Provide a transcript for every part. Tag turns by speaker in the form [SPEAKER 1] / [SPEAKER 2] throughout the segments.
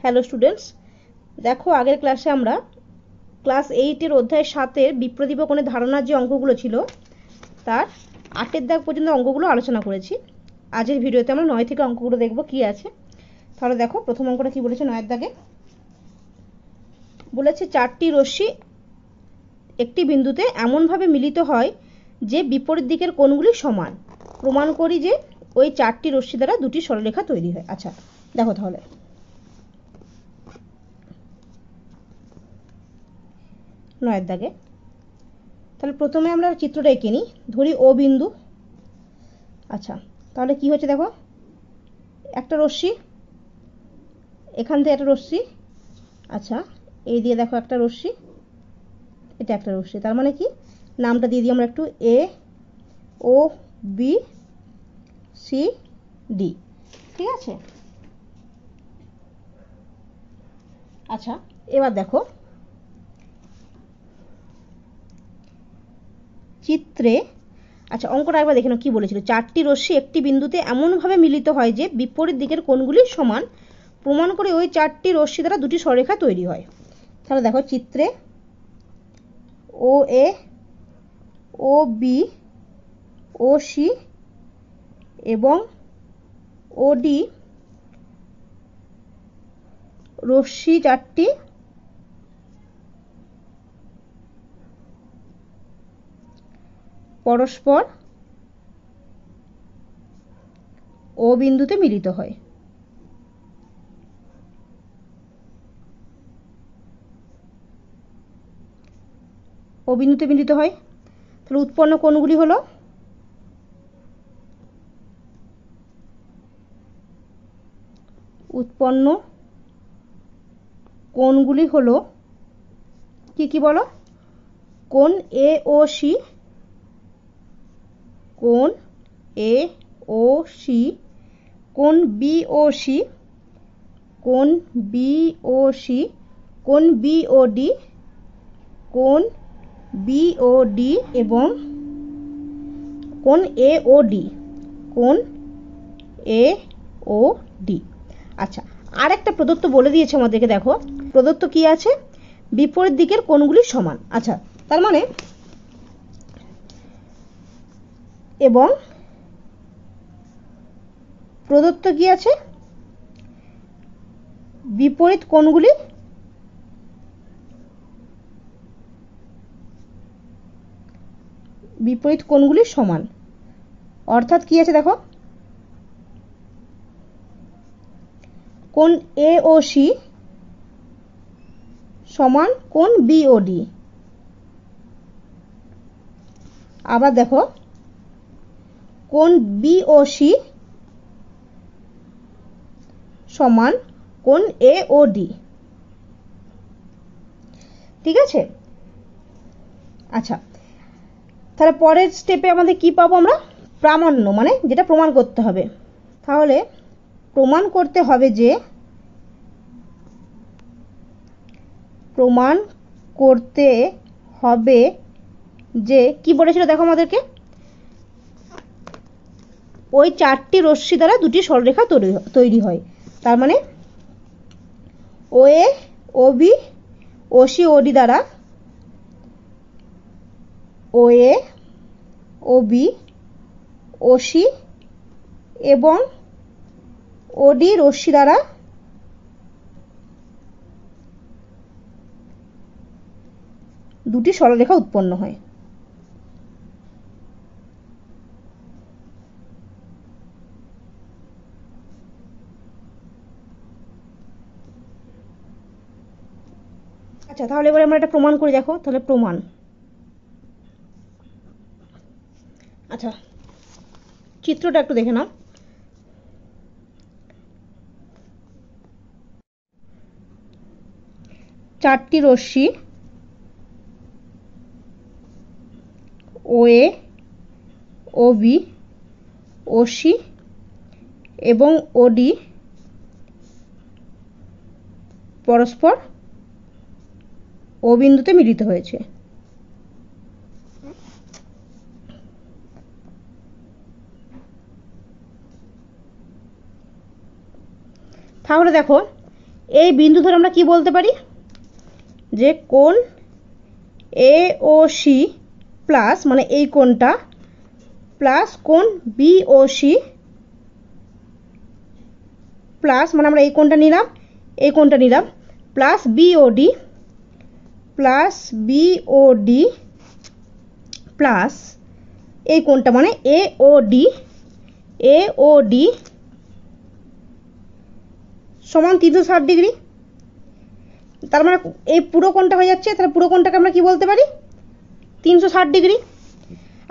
[SPEAKER 1] Hello students, দেখো আগের ক্লাসে আমরা ক্লাস 8-এর অধ্যায় 7-এর বিপ্রদীপ কোণের ধারণার যে অঙ্কগুলো ছিল তার 8-এর দাগ পর্যন্ত অঙ্কগুলো আলোচনা করেছি। আজকের ভিডিওতে আমরা 9 থেকে অঙ্কগুলো দেখব কি আছে। তাহলে দেখো প্রথম অঙ্কটা কি বলেছে। 9-এর দাগে বলেছে 4টি রশ্মি একটি বিন্দুতে এমনভাবে মিলিত হয় যে বিপরীত দিকের কোণগুলি সমান। প্রমাণ করি যে ওই 4টি রশ্মি দ্বারা দুটি সরলরেখা তৈরি হয়। আচ্ছা দেখো তাহলে 9-এর দাগে তাহলে প্রথমে আমরা চিত্রটা এঁকে নিই। ধরি ও বিন্দু। আচ্ছা তাহলে কি হচ্ছে দেখো, একটা রশ্মি, এখান থেকে একটা রশ্মি, আচ্ছা এই দিয়ে দেখো একটা রশ্মি, এটা একটা রশ্মি। তার মানে কি, নামটা দিয়ে দিই আমরা একটু, এ ও বি সি ডি। ঠিক আছে। আচ্ছা এবার দেখো চিত্রে, আচ্ছা অঙ্কটা একবার দেখে নাও কি বলেছিল। 4টি রশ্মি একটি বিন্দুতে এমনভাবে মিলিত হয় যে বিপরীত দিকের কোণগুলি সমান। প্রমাণ করে ওই 4টি রশ্মি দ্বারা দুটি সরলরেখা তৈরি হয়। তাহলে দেখো চিত্রে ও এ ও বি ও সি এবং ও ডি রশ্মি 4টি পরস্পর ও বিন্দুতে মিলিত হয়। ও বিন্দুতে মিলিত হয়। তাহলে উৎপন্ন কোণগুলি হলো কি কি বলো, কোণ এ ও সি, কোণ এ ও সি, কোণ বি ও সি, কোণ বি ও সি, কোণ বি ও ডি, কোণ বি ও ডি এবং কোণ এ ও ডি, কোণ এ ও ডি। আচ্ছা আর একটা প্রদত্ত বলে দিয়েছে আমাদেরকে, দেখো প্রদত্ত কি আছে, বিপরীত দিকের কোণগুলি সমান। আচ্ছা তার মানে এবং প্রদত্ত কি আছে, বিপরীত কোণগুলি সমান। অর্থাৎ কি আছে দেখো, কোণ এ ও সি সমান কোণ বি ও ডি। আবার দেখো কোণ বি ও সি সমান কোণ এ ও ডি। ঠিক আছে। আচ্ছা তাহলে পরের স্টেপে আমাদের কি পাবো আমরা, প্রামাণ্য, মানে যেটা প্রমাণ করতে হবে। তাহলে প্রমাণ করতে হবে যে কি বলেছিল দেখো আমাদেরকে, ওই 4টি রশ্মি দ্বারা দুটি সরলরেখা তৈরি হয়। তার মানে ও এ ও বি ও সি ও ডি দ্বারা ও এ ও বি ও সি এবং ও ডি রশ্মি দ্বারা দুটি সরলরেখা উৎপন্ন হয়। আচ্ছা তাহলে এবার আমরা এটা প্রমাণ করি। দেখো তাহলে প্রমাণ, আচ্ছা চিত্রটা একটু দেখে নাও। চারটি রশ্মি ও এ ও বি ও সি এবং ও ডি পরস্পর ও বিন্দুতে মিলিত হয়েছে। তাহলে দেখো এই বিন্দু ধরে আমরা কি বলতে পারি যে কোণ এ ও সি প্লাস মানে এই কোণটা প্লাস কোণ বি ও সি প্লাস মানে আমরা এই কোণটা নিলাম প্লাস বিওডি প্লাস এই কোণটা মানে এওডি সমান 360 ডিগ্রি। তার মানে এই পুরো কোণটা হয়ে যাচ্ছে, তাহলে পুরো কোণটাকে আমরা কি বলতে পারি 360 ডিগ্রি।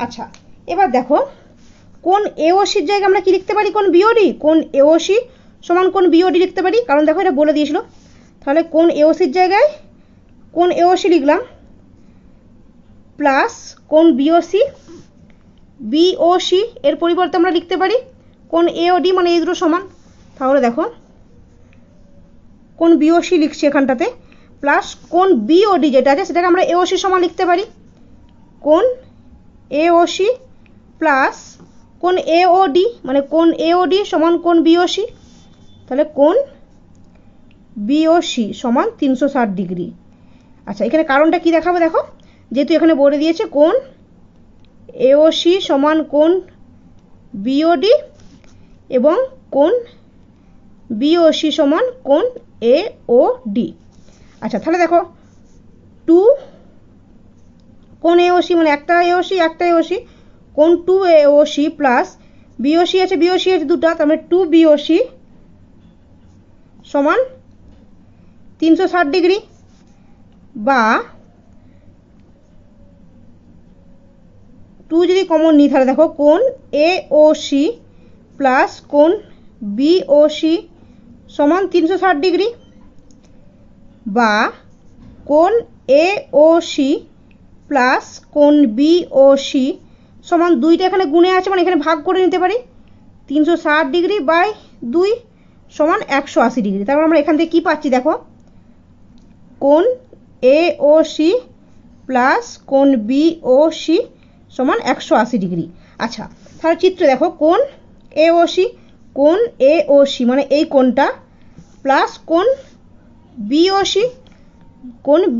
[SPEAKER 1] আচ্ছা এবার দেখো কোণ এওসির জায়গায় আমরা কি লিখতে পারি কোণ বিওডি, কোণ এওসি সমান কোণ বিওডি লিখতে পারি, কারণ দেখো এটা বলে দিয়েছিল। তাহলে কোণ এওসির জায়গায় কোণ এওসি লিখলাম প্লাস কোণ বিওসি এর পরিবর্তে আমরা লিখতে পারি কোণ এওডি মানে এই দুটো সমান। তাহলে দেখো কোণ বিওসি লিখছি এখানটাতে প্লাস কোণ বিওডি যেটা আছে সেটাকে আমরা এওসি সমান লিখতে পারি কোণ এওসি প্লাস কোণ এওডি মানে কোণ এওডি সমান কোণ বিওসি, তাহলে কোণ বিওসি সমান 360 ডিগ্রি। আচ্ছা এখানে কারণটা কি দেখাবো, দেখো যেহেতু এখানে বলে দিয়েছে কোণ এওসি সমান কোণ বিওডি এবং কোণ বিওসি সমান কোণ এওডি। আচ্ছা তাহলে দেখো 2 কোণ এওসি মানে একটা এওসি কোণ 2 এওসি প্লাস বিওসি আছে দুটো, তার মানে 2 বিওসি সমান 360 ডিগ্রি, বা 2 যদি কমন নিই তাহলে দেখো কোণ এওসি প্লাস কোণ বিওসি সমান 360 ডিগ্রি, বা কোণ এওসি প্লাস কোণ বিওসি সমান দুইটা এখানে গুণে আছে মানে এখানে ভাগ করে নিতে পারি 360 ডিগ্রি বাই 2 সমান 180 ডিগ্রি। তারপর আমরা এখান থেকে কি পাচ্ছি দেখো কোণ এওসি প্লাস কোণ বিওসি সমান 180 ডিগ্রি। আচ্ছা তাহলে চিত্রে দেখো কোণ এওসি মানে এই কোণটা প্লাস কোণ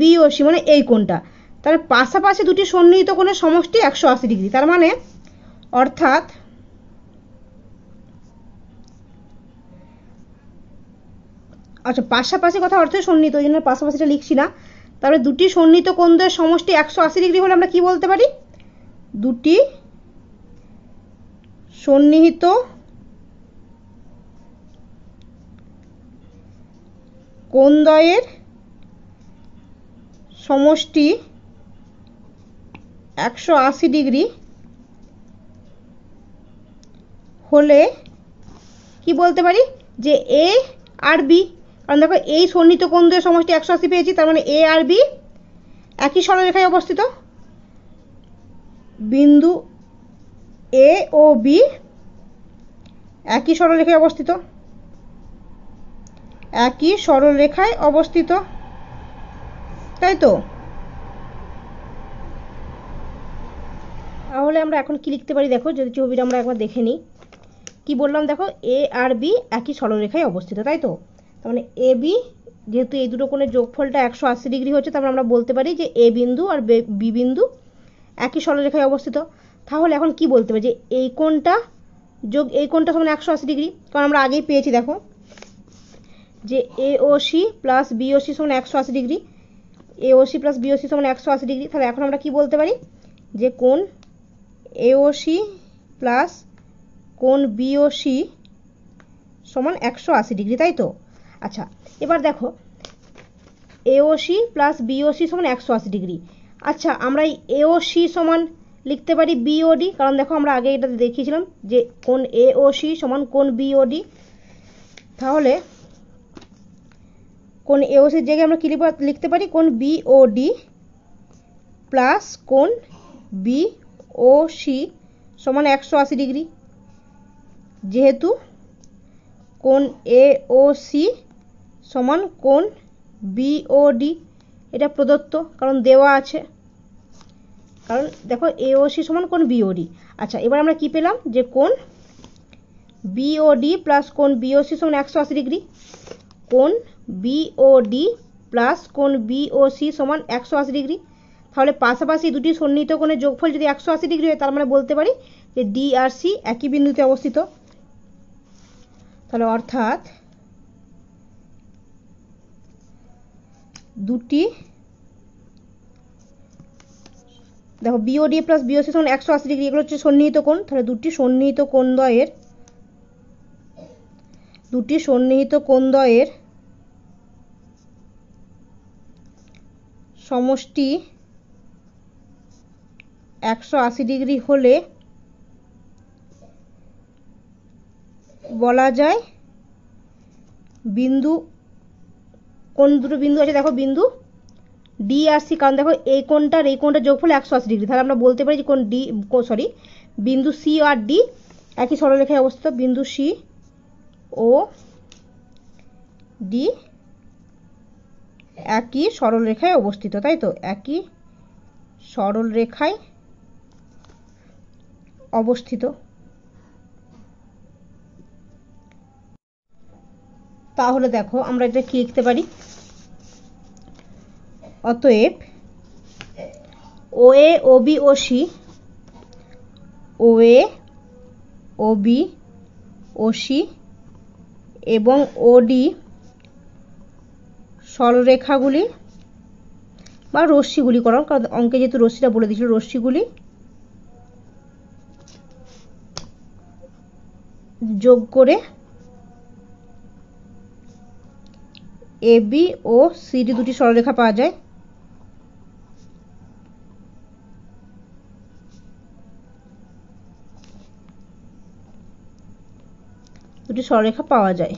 [SPEAKER 1] বিওসি মানে এই কোণটা, তার পাশাপাশি দুটি সন্নিহিত কোণের সমষ্টি 180 ডিগ্রি। তার মানে অর্থাৎ আচ্ছা পাশাপাশি কথা অর্থে সন্নিহিত, ওই জন্য পাশাপাশিটা লিখছি না। তাহলে দুটি সন্নিহিত কোণের সমষ্টি 180 ডিগ্রি হলে আমরা কি বলতে পারি দুটি সন্নিহিত কোণদ্বয়ের সমষ্টি 180 ডিগ্রি হলে কি বলতে পারি যে এ আর বি, কারণ দেখো এই সন্নিহিত কোণদ্বয়ের সমষ্টি 180 পেয়েছি, তার মানে এ আর বি একই সরলরেখায় অবস্থিত, বিন্দু এ ও বি একই সরলরেখায় অবস্থিত, তাই তো। তাহলে আমরা এখন কি লিখতে পারি দেখো, যদি ছবিটা আমরা একবার দেখে নিই কি বললাম, দেখো এ আর বি একই সরলরেখায় অবস্থিত, তাই তো। তার মানে এ বি যেহেতু এই দুটো কোণের যোগফলটা 180 ডিগ্রি হচ্ছে, তারপরে আমরা বলতে পারি যে এ বিন্দু আর বি বিন্দু একই সরলরেখায় অবস্থিত। তাহলে এখন কি বলতে পারি যে এই কোণটা যোগ এই কোণটা সমান 180 ডিগ্রি, কারণ আমরা আগেই পেয়েছি দেখো যে এওসি প্লাস বিওসি সমান 180 ডিগ্রি, এওসি প্লাস বিওসি সমান 180 ডিগ্রি। তাহলে এখন আমরা কি বলতে পারি যে কোণ এওসি প্লাস কোণ বিওসি সমান 180 ডিগ্রি, তাই তো। আচ্ছা এবার দেখো এওসি প্লাস বিওসি সমান 180 ডিগ্রি। আচ্ছা আমরা এই এওসি সমান লিখতে পারি বিওডি, কারণ দেখো আমরা আগে এটাতে দেখিয়েছিলাম যে কোণ এওসি সমান কোণ বিওডি। তাহলে কোণ এওসির জায়গায় আমরা কি লিখতে পারি কোণ বিওডি প্লাস কোণ বিওসি সমান 180 ডিগ্রি, যেহেতু কোণ এওসি সমান কোণ বিওডি এটা প্রদত্ত, কারণ দেওয়া আছে, কারণ দেখো এওসি সমান কোণ বিওডি। আচ্ছা এবার আমরা কি পেলাম যে কোণ বিওডি প্লাস কোণ বিওসি সমান 180 ডিগ্রি, কোণ বিওডি প্লাস কোণ বিওসি সমান 180 ডিগ্রি। তাহলে পাশাপাশি দুটি সন্নিহিত কোণের যোগফল যদি 180 ডিগ্রি হয়, তার মানে বলতে পারি যে ডি আর সি একই বিন্দুতে অবস্থিত। তাহলে অর্থাৎ দুটি, দেখো বিওডি প্লাস বিওসি সমান 180 ডিগ্রি, এগুলো হচ্ছে সন্নিহিত কোণ। তাহলে দুটি সন্নিহিত কোণদ্বয়ের সমষ্টি 180 ডিগ্রি হলে বলা যায় বিন্দু, কোন দুটো বিন্দু আছে দেখো, বিন্দু ডি আর সি, কারণ দেখো এই কোণটা আর এই কোণটা যোগফল 180 ডিগ্রি, তাহলে আমরা বলতে পারি যে কোণ বিন্দু সি আর ডি একই সরলরেখায় অবস্থিত। বিন্দু সি ও ডি একই সরলরেখায় অবস্থিত, তাই তো, একই সরলরেখায় অবস্থিত। তাহলে দেখো আমরা এটা কি লিখতে পারি, অতএব ওএ ওবি ও সি, ওএ ওবি ও সি এবং ওডি সরলরেখাগুলি বা রশ্মিগুলি, কারণ অঙ্কে যেহেতু রশ্মিটা বলে দিয়েছিল, রশ্মিগুলি যোগ করে এবি ও সিডি দুটি সরলরেখা পাওয়া যায়। দুটি সরলরেখা পাওয়া যায়,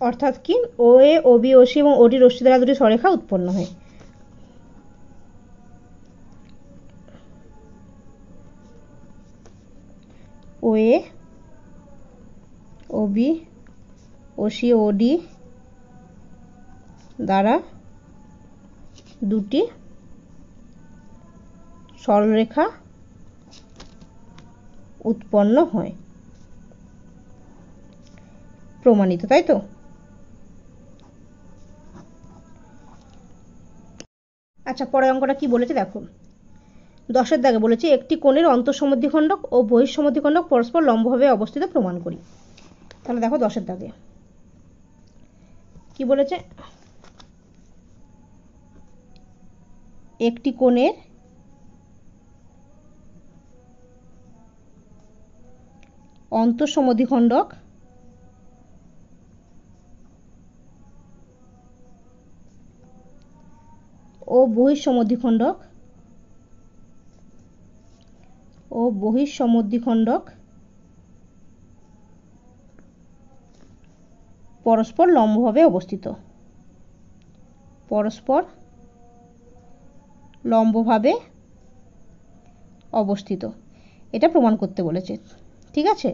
[SPEAKER 1] অর্থাৎ কি ওএ ওবি ওসি এবং ওডি রশ্মি দ্বারা দুটি সরলরেখা উৎপন্ন হয়। ওএ ওবি ওসি ওডি দ্বারা দুটি সরলরেখা উৎপন্ন হয়, প্রমাণিত, তাই তো। আচ্ছা, পরের অঙ্কটা কি বলেছে দেখো, 10-এর দাগে বলেছে একটি কোণের অন্তঃসমদ্বিখণ্ডক ও বহিঃসমদ্বিখণ্ডক পরস্পর লম্বভাবে অবস্থিত প্রমাণ করি। তাহলে দেখো 10-এর দাগে কি বলেছে, একটি কোণের অন্তঃসমদ্বিখণ্ডক ও বহিঃসমদ্বিখণ্ডক পরস্পর লম্বভাবে অবস্থিত, এটা প্রমাণ করতে বলেছে। ঠিক আছে,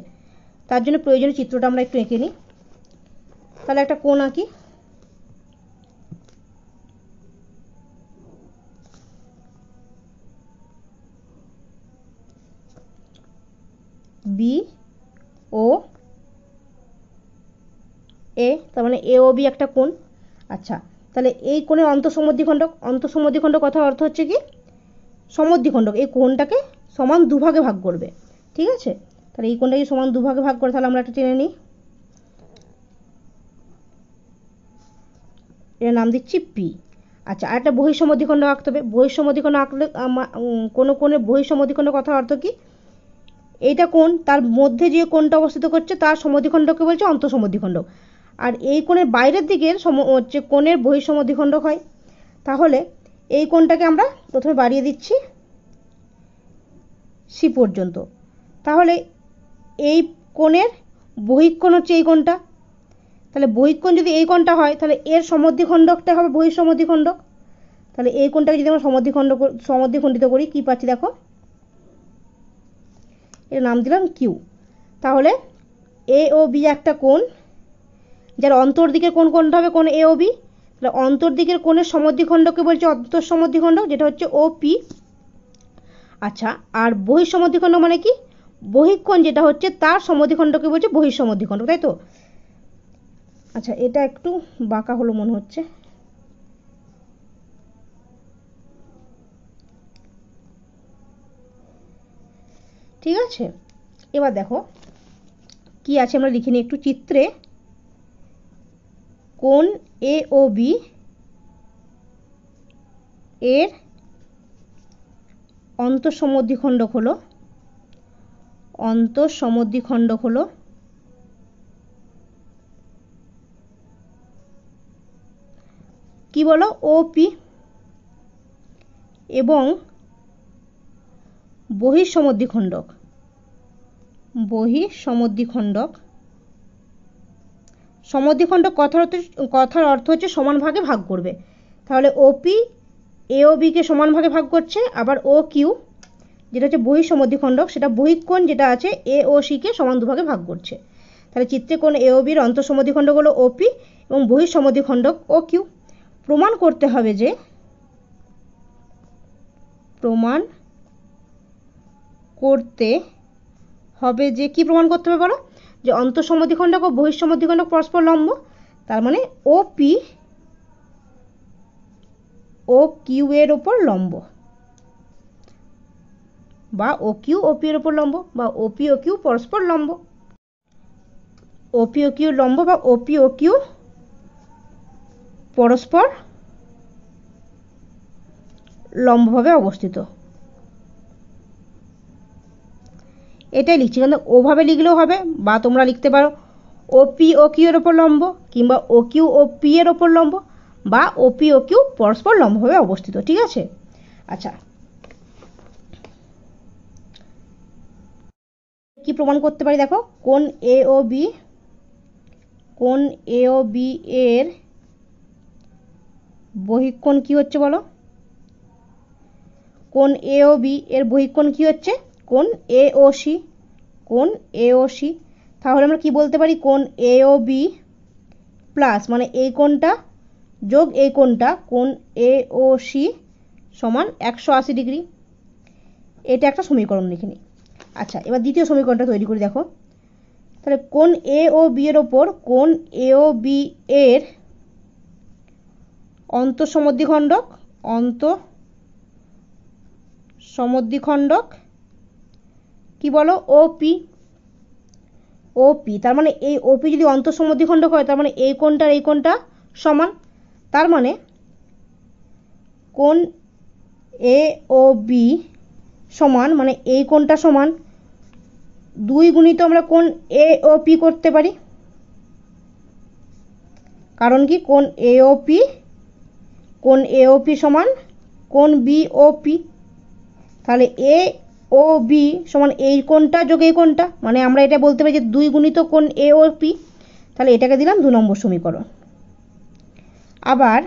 [SPEAKER 1] তার জন্য প্রয়োজনীয় চিত্রটা আমরা একটু এঁকে নিই। তাহলে একটা কোণ আঁকি, বি ও এ, তার মানে এ ও বি একটা কোণ। আচ্ছা, তাহলে এই কোণের অন্তঃসমদ্বিখণ্ডক কথার অর্থ হচ্ছে কি সমদ্বিখণ্ডক, এই কোণটাকে সমান দুভাগে ভাগ করবে। ঠিক আছে, তাহলে এই কোণটাকে সমান দুভাগে ভাগ করে, তাহলে আমরা একটা টেনে নিই, এর নাম দিচ্ছি পি। আচ্ছা, আর একটা বহিঃসমদ্বিখণ্ডক আঁকতে হবে। বহিঃসমদ্বিখণ্ডক আঁকলে কোনো কোণের বহিঃসমদ্বিখণ্ডক কথার অর্থ কি, এইটা কোণ, তার মধ্যে যে কোণটা অবস্থিত করছে তার সমদ্বিখণ্ডককে বলছে অন্তঃসমদ্বিখণ্ডক, আর এই কোণের বাইরের দিকের হচ্ছে কোণের বহিঃসমদ্বিখণ্ডক হয়। তাহলে এই কোণটাকে আমরা প্রথমে বাড়িয়ে দিচ্ছি সি পর্যন্ত। তাহলে এই কোণের বহিঃকোণ হচ্ছে এই কোণটা, তাহলে বহিঃকোণ যদি এই কোণটা হয়, তাহলে এর সমদ্বিখণ্ডকটা হবে বহিঃসমদ্বিখণ্ডক। তাহলে এই কোণটাকে যদি আমরা সমদ্বিখণ্ডিত করি, কি পাচ্ছি দেখো, এর নাম দিলাম কিউ। তাহলে এ ও বি একটা কোণ, যার অন্তর্দিকের কোণ কোনটা হবে, কোণ এ ও বি, তাহলে অন্তর্দিকের কোণের সমদ্বিখণ্ডককে বলছে অন্তঃসমদ্বিখণ্ডক, যেটা হচ্ছে ও পি। আচ্ছা, আর বহিঃসমদ্বিখণ্ডক মানে কি, বহিঃকোণ যেটা হচ্ছে তার সমদ্বিখণ্ডককে বলছে বহিঃসমদ্বিখণ্ডক, তাই তো। আচ্ছা, এটা একটু বাঁকা হলো মনে হচ্ছে। ঠিক আছে, এবার দেখো কি আছে আমরা লিখে নিই একটু। চিত্রে কোণ এ ও বি এর অন্তঃসমদ্বিখণ্ডক হলো কি বলো, ওপি, এবং বহিঃসমদ্বিখণ্ডক সমদ্বিখণ্ডক কথার অর্থ হচ্ছে সমান ভাগে ভাগ করবে। তাহলে ওপি এ ও বিকে সমান ভাগে ভাগ করছে, আবার ও কিউ যেটা হচ্ছে বহিঃসমদ্বিখণ্ডক, সেটা বহিঃকোণ যেটা আছে এ ও সিকে সমান দুভাগে ভাগ করছে। তাহলে চিত্রে কোণ এ ও বির অন্তঃসমদ্বিখণ্ডক হলো ওপি এবং বহিঃসমদ্বিখণ্ডক ও কিউ। প্রমাণ করতে হবে যে কি প্রমাণ করতে হবে বলো, যে অন্তঃসমদ্বিখণ্ডক ও বহিঃসমদ্বিখণ্ডক পরস্পর লম্ব। তার মানে ওপি ও কিউ এর ওপর লম্ব, বা ও কিউ ওপি এর ওপর লম্ব, বা ওপি ও কিউ পরস্পর লম্ব। ওপি ও কিউ লম্ব বা ওপি ও কিউ পরস্পর লম্বভাবে অবস্থিত, এটাই লিখছি। কিন্তু ওভাবে লিখলেও হবে, বা তোমরা লিখতে পারো ওপি ও কিউ এর ওপর লম্ব, কিংবা ও কিউ ও পি এর ওপর লম্ব, বা ওপি ও কিউ পরস্পর লম্বভাবে অবস্থিত। ঠিক আছে, আচ্ছা কি প্রমাণ করতে পারি দেখো, কোণ এ ও বি এর বহিঃকোণ কি হচ্ছে বলো, কোণ এ ও বি এর বহিঃকোণ কি হচ্ছে, কোণ এ ও সি। তাহলে আমরা কি বলতে পারি, কোণ এ ও বি প্লাস মানে এই কোণটা যোগ এই কোণটা, কোণ এ ও সি সমান 180 ডিগ্রি। এটা একটা সমীকরণ লিখে নিই। আচ্ছা, এবার দ্বিতীয় সমীকরণটা তৈরি করি। দেখো তাহলে কোণ এ ও বি এর ওপর কোণ এ ও বি এর অন্তঃসমদ্বিখণ্ডক কি বলো, ওপি। তার মানে এই ওপি যদি অন্তঃসমদ্বিখণ্ডক হয়, তার মানে এই কোণটা সমান। তার মানে কোণ এ ও বি সমান, মানে এই কোণটা সমান 2 গুণিত আমরা কোণ এ ও পি করতে পারি। কারণ কি, কোণ এ ও পি সমান কোণ বি ও পি। তাহলে এ ও বি সমান এই কোণটা যোগ এই কোণটা, মানে আমরা এটা বলতে পারি যে 2 গুণিত কোণ এ ও পি। তাহলে এটাকে দিলাম 2 নম্বর সমীকরণ। আবার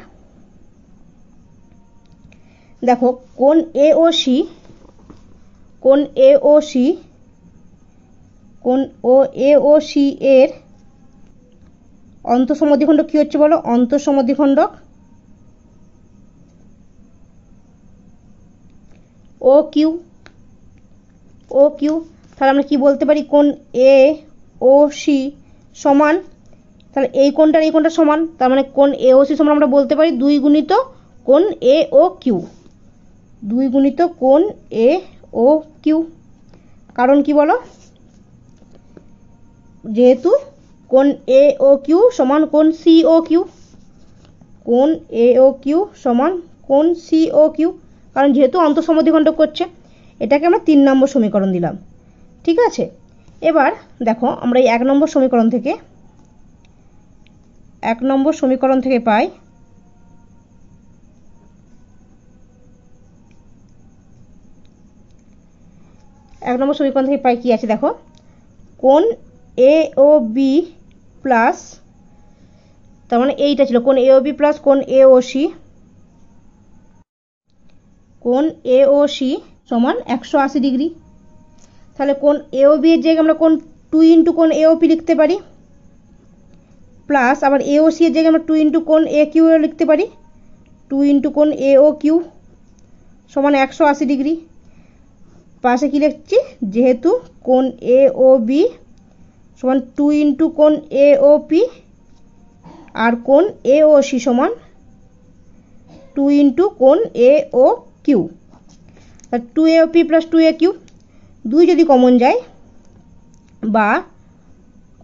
[SPEAKER 1] দেখো কোণ এ ও সি এর অন্তঃসমদ্বিখণ্ডক কি হচ্ছে বলো, অন্তঃসমদ্বিখণ্ডক ও কিউ। তাহলে আমরা কি বলতে পারি, কোণ এ ও সি সমান, তাহলে এই কোণটা সমান, তার মানে কোণ এ ও সি সমান আমরা বলতে পারি 2 গুণিত কোণ এ ও কিউ, কারণ কি বলো, যেহেতু কোণ এ ও কিউ সমান কোণ সি ও কিউ, কারণ যেহেতু অন্তঃসমদ্বিখণ্ডক করছে। এটাকে আমরা 3 নম্বর সমীকরণ দিলাম। ঠিক আছে, এবার দেখো আমরা এই 1 নম্বর সমীকরণ থেকে পাই কি আছে দেখো, কোণ এ ও বি প্লাস, তার মানে এইটা ছিল কোণ এ ও বি প্লাস কোণ এ ও সি সমান 180 ডিগ্রি। তাহলে কোণ এ ও বি এর জায়গায় আমরা কোণ 2 ইন্টু কোণ এ ও পি লিখতে পারি, প্লাস আবার এ ও সি এর জায়গায় আমরা 2 ইন্টু কোণ এ কিউ লিখতে পারি, 2 ইন্টু কোণ এ ও কিউ সমান 180 ডিগ্রি। পাশে কি লিখছি, যেহেতু কোণ এ ও বি সমান 2 ইন্টু কোণ এ ও পি আর কোণ এ ও সি সমান 2 ইন্টু কোণ এ O Q, 2AOP plus 2AQ, 2 যদি কমন যায়, বা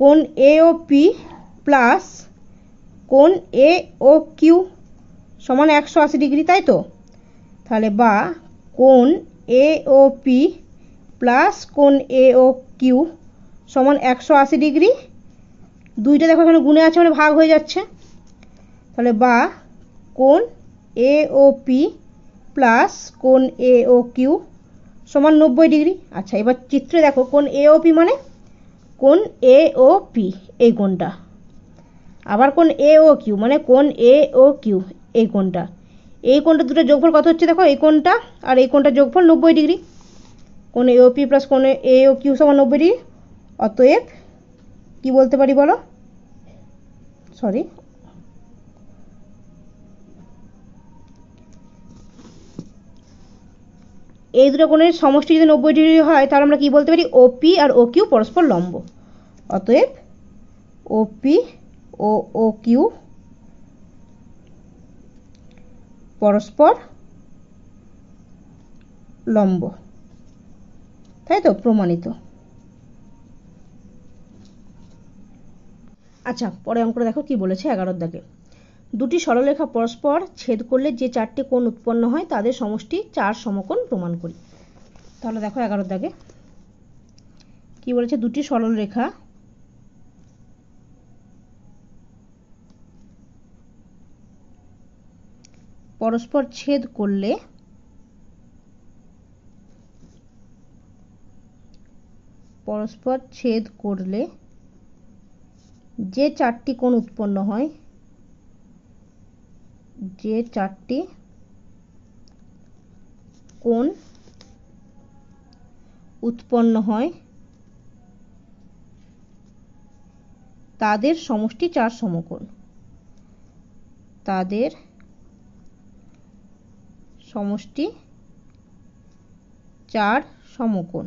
[SPEAKER 1] কোণ AOP প্লাস কোণ AOQ সমান 180 ডিগ্রি, তাই তো? তাহলে বা কোণ AOP প্লাস কোণ AOQ সমান 180 ডিগ্রি। দুইটা দেখো এখানে গুণে আছে মানে ভাগ হয়ে যাচ্ছে। তাহলে বা কোণ AOP প্লাস কোণ AOQ সমান 90 ডিগ্রি। আচ্ছা, এবার চিত্রে দেখো কোণ AOP মানে কোণ AOP এই কোণটা, আবার কোণ AOQ মানে কোণ AOQ এই কোণটা। এই কোণটা দুটো যোগফল কত হচ্ছে দেখো, এই কোণটা আর এই কোণটা যোগফল 90 ডিগ্রি। কোণ AOP প্লাস কোণ AOQ সমান 90 ডিগ্রি। অতএব কি বলতে পারি বলো, সরি, এই দুটো কোণের সমষ্টি যদি 90 ডিগ্রি হয় তাহলে আমরা কি বলতে পারি, OP আর OQ পরস্পর লম্ব। অতএব OP ও OQ পরস্পর লম্ব, তাই তো? প্রমাণিত। আচ্ছা, পরে অঙ্কটা দেখো কি বলেছে 11 দাগে। দুটি সরলরেখা পরস্পর ছেদ করলে যে 4টি কোণ উৎপন্ন হয় তাদের সমষ্টি 4 সমকোণ প্রমাণ করি। তাহলে দেখো 11 দাগে কি বলেছে, দুটি সরলরেখা পরস্পর ছেদ করলে যে 4টি কোণ উৎপন্ন হয়, যে 4টি কোণ উৎপন্ন হয় তাদের সমষ্টি 4 সমকোণ, তাদের সমষ্টি 4 সমকোণ।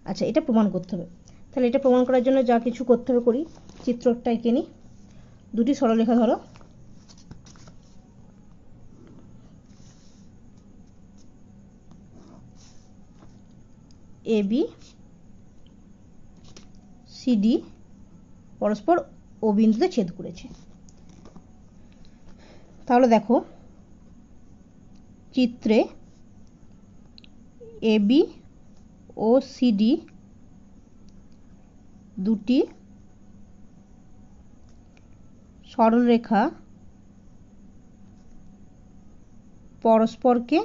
[SPEAKER 1] আচ্ছা, এটা প্রমাণ করতে হবে। তাহলে এটা প্রমাণ করার জন্য যা কিছু করতে হবে করি। চিত্রটা এঁকে নিই। দুটি সরলরেখা ধরো, AB CD পরস্পর ও বিন্দুতে ছেদ করেছে। তাহলে দেখো চিত্রে AB ও CD দুটি সরলরেখা পরস্পরকে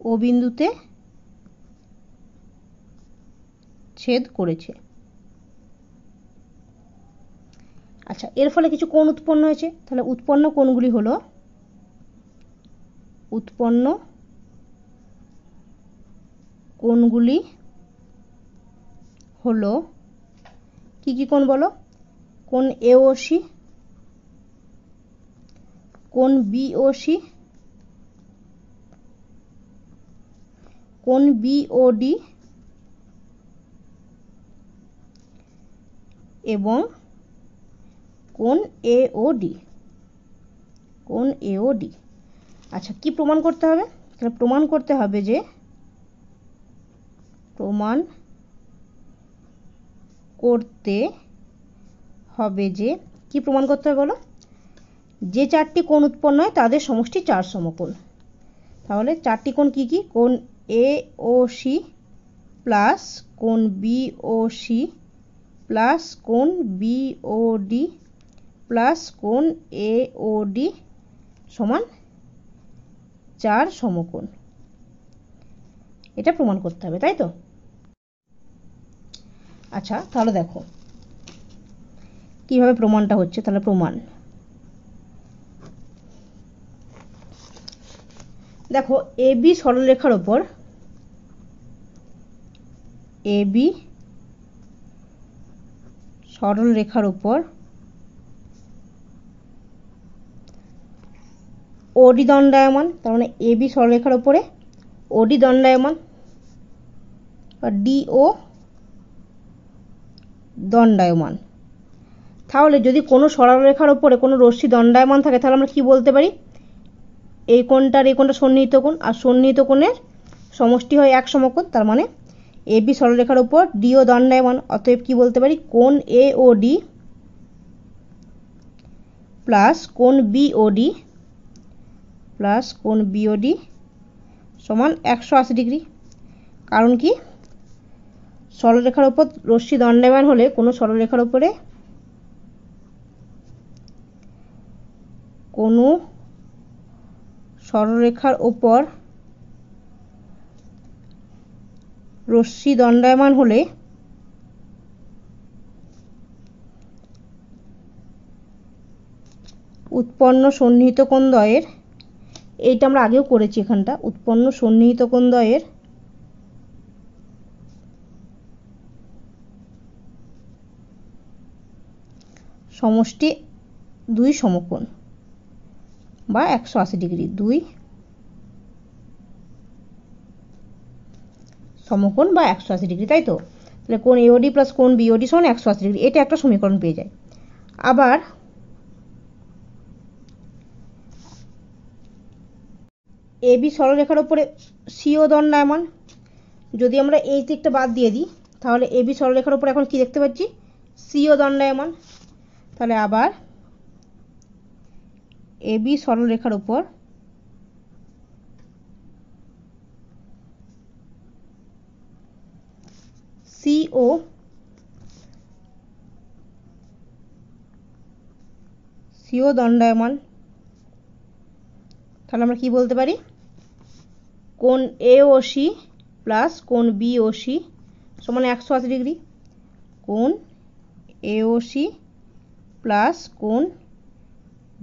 [SPEAKER 1] ও বিন্দুতে ছেদ করেছে। আচ্ছা, এর ফলে কিছু কোণ উৎপন্ন হয়েছে। তাহলে উৎপন্ন কোণগুলি হলো, উৎপন্ন কোণগুলি হলো কি কি কোণ বলো, কোণ AOC, কোণ BOC, কোণ BOD এবং কোণ AOD, কোণ AOD। আচ্ছা, কি প্রমাণ করতে হবে? তাহলে প্রমাণ করতে হবে যে, কি প্রমাণ করতে হবে বলো, যে 4টি কোণ উৎপন্ন হয় তাদের সমষ্টি 4 সমকোণ। তাহলে 4টি কোণ কি কি, কোণ AOC প্লাস কোণ BOC প্লাস কোণ BOD প্লাস কোণ AOD সমান 4 সমকোণ। এটা প্রমাণ করতে হবে, তাই তো? আচ্ছা, তাহলে দেখো কিভাবে প্রমাণটা হচ্ছে। তাহলে প্রমাণ দেখো, AB সরলরেখার ওপর, AB সরলরেখার ওপর OD দণ্ডায়মান। তার মানে AB সরলরেখার ওপরে OD দণ্ডায়মান, বা DO দণ্ডায়মান। তাহলে যদি কোনো সরলরেখার ওপরে কোনো রশ্মি দণ্ডায়মান থাকে তাহলে আমরা কি বলতে পারি, এই কোণটার এই কোণটা সন্নিহিত কোণ, আর সন্নিহিত কোণের সমষ্টি হয় এক সমকোণ। তার মানে এ বি সরলরেখার ওপর ডিও দণ্ডায়মান, অতএব কি বলতে পারি, কোণ এ ও ডি প্লাস কোণ বি ও ডি প্লাস কোণ বি ও ডি সমান 180 ডিগ্রি। কারণ কি, সরলরেখার ওপর রশ্মি দণ্ডায়মান হলে কোনো সরলরেখার ওপরে কোনো সরলরেখার ওপর রশ্মি দণ্ডায়মান হলে উৎপন্ন সন্নিহিত কোণদ্বয়ের, এইটা আমরা আগেও করেছি এখানটা, উৎপন্ন সন্নিহিত কোণদ্বয়ের সমষ্টি 2 সমকোণ বা 180 ডিগ্রি, 2 সমকোণ বা 180 ডিগ্রি, তাই তো। তাহলে কোণ এওডি প্লাস কোণ বিওডি সমান 180 ডিগ্রি, এটা একটা সমীকরণ পেয়ে যায়। আবার এ বি সরলরেখার ওপরে সিও দণ্ডায়মান, যদি আমরা এই দিকটা বাদ দিয়ে দিই তাহলে এ বি সরলরেখার ওপর এখন কি দেখতে পাচ্ছি, সিও দণ্ডায়মান। তাহলে আবার এ বি সরলরেখার ওপর সিও দণ্ডায়মান। তাহলে আমরা কি বলতে পারি, কোণ এ ও সি প্লাস কোণ বি ও সি সমান 180 ডিগ্রি, কোণ এ ও সি প্লাস কোণ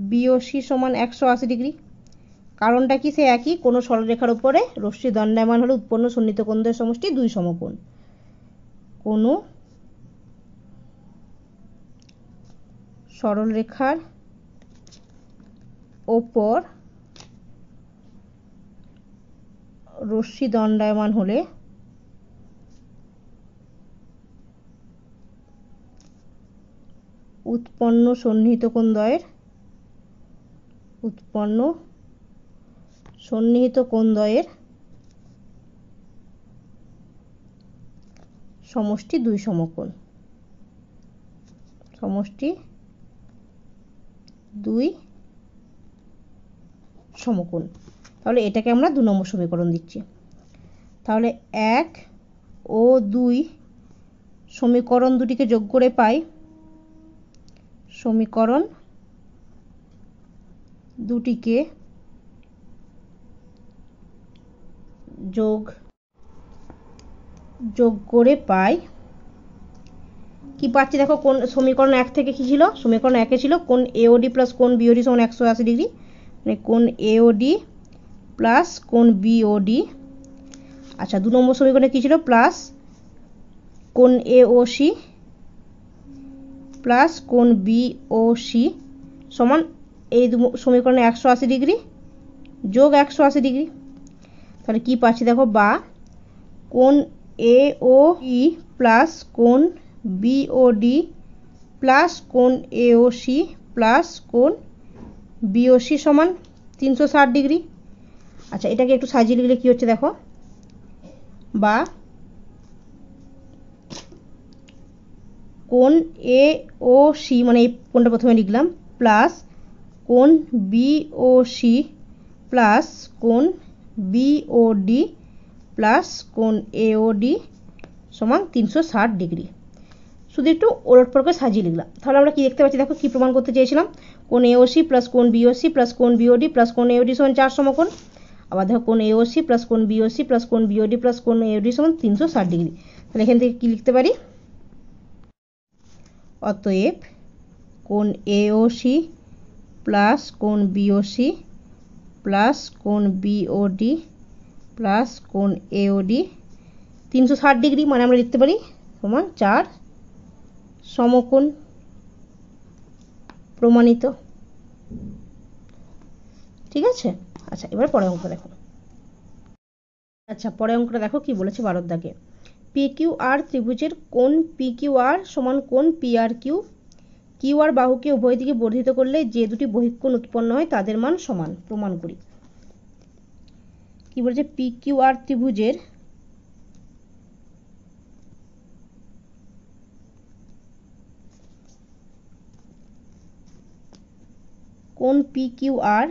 [SPEAKER 1] বি ও সি সমান 180 ডিগ্রি। কারণটা কি, সে একই, কোনো সরলরেখার উপরে রশ্মি দণ্ডায়মান হলে উৎপন্ন সন্নিহিত কোণদ্বয়ের সমষ্টি 2 সমকোণ। কোনো সরলরেখার ওপর রশ্মি দণ্ডায়মান হলে উৎপন্ন সন্নিহিত কোণদ্বয়ের সমষ্টি 2 সমকোণ, সমষ্টি 2 সমকোণ। তাহলে এটাকে আমরা 2 নম্বর সমীকরণ দিচ্ছি। তাহলে 1 ও 2 সমীকরণ দুটিকে যোগ করে পাই সমীকরণ দুটিকে যোগ করে পাই কি পাচ্ছি দেখো, কোন সমীকরণ 1 থেকে কি ছিল, সমীকরণ 1 এ ছিল কোণ এওডি প্লাস কোণ বিওডি সমান 180 ডিগ্রি, মানে কোণ এওডি প্লাস কোণ বিওডি। আচ্ছা, 2 নম্বর সমীকরণে কি ছিল, প্লাস কোণ এওসি প্লাস কোণ বিওসি সমান এই সমীকরণে 180 ডিগ্রি যোগ 180 ডিগ্রি। তাহলে কি পাচ্ছি দেখো, বা কোণ এওই প্লাস কোণ বিওডি প্লাস কোণ এওসি প্লাস কোণ বিওসি সমান 360 ডিগ্রি। আচ্ছা, এটাকে একটু সাজিয়ে লিখলে কি হচ্ছে দেখো, বা কোণ এওসি মানে এই কোণটা প্রথমে লিখলাম প্লাস কোণ বিওসি প্লাস কোণ বিওডি প্লাস কোণ এওডি সমান 360 ডিগ্রি। শুধু একটু ওলটপালট করে সাজিয়ে লিখলাম। তাহলে আমরা কি দেখতে পাচ্ছি দেখো, কি প্রমাণ করতে চেয়েছিলাম, কোণ এওসি প্লাস কোণ বিওসি প্লাস কোণ বিওডি প্লাস কোণ এওডি সমান 4 সমকোণ। আবার দেখো কোণ এওসি প্লাস কোণ বিওসি প্লাস কোণ বিওডি প্লাস কোণ এওডি সমান 360 ডিগ্রি। তাহলে এখান থেকে কি লিখতে পারি, অতএব কোণ এওসি প্লাস কোণ বিওসি প্লাস কোণ বিওডি প্লাস কোণ এওডি 360 ডিগ্রি, মানে আমরা লিখতে পারি সমান 4 সমকোণ। প্রমাণিত। ঠিক আছে। আচ্ছা, এবার পরের অঙ্ক দেখো। আচ্ছা, পরের অঙ্কটা দেখো কি বলেছে 12 দাগে, পি কিউ আর ত্রিভুজের কোণ পি কিউ আর সমান কোণ P R Q. Q R বাহুকে উভয় দিকে বর্ধিত করলে যে দুটি বহিঃকোণ উৎপন্ন হয় তাদের মান সমান। প্রমাণ করি। কি বলছে, পি কিউ আর ত্রিভুজের কোণ পি কিউ আর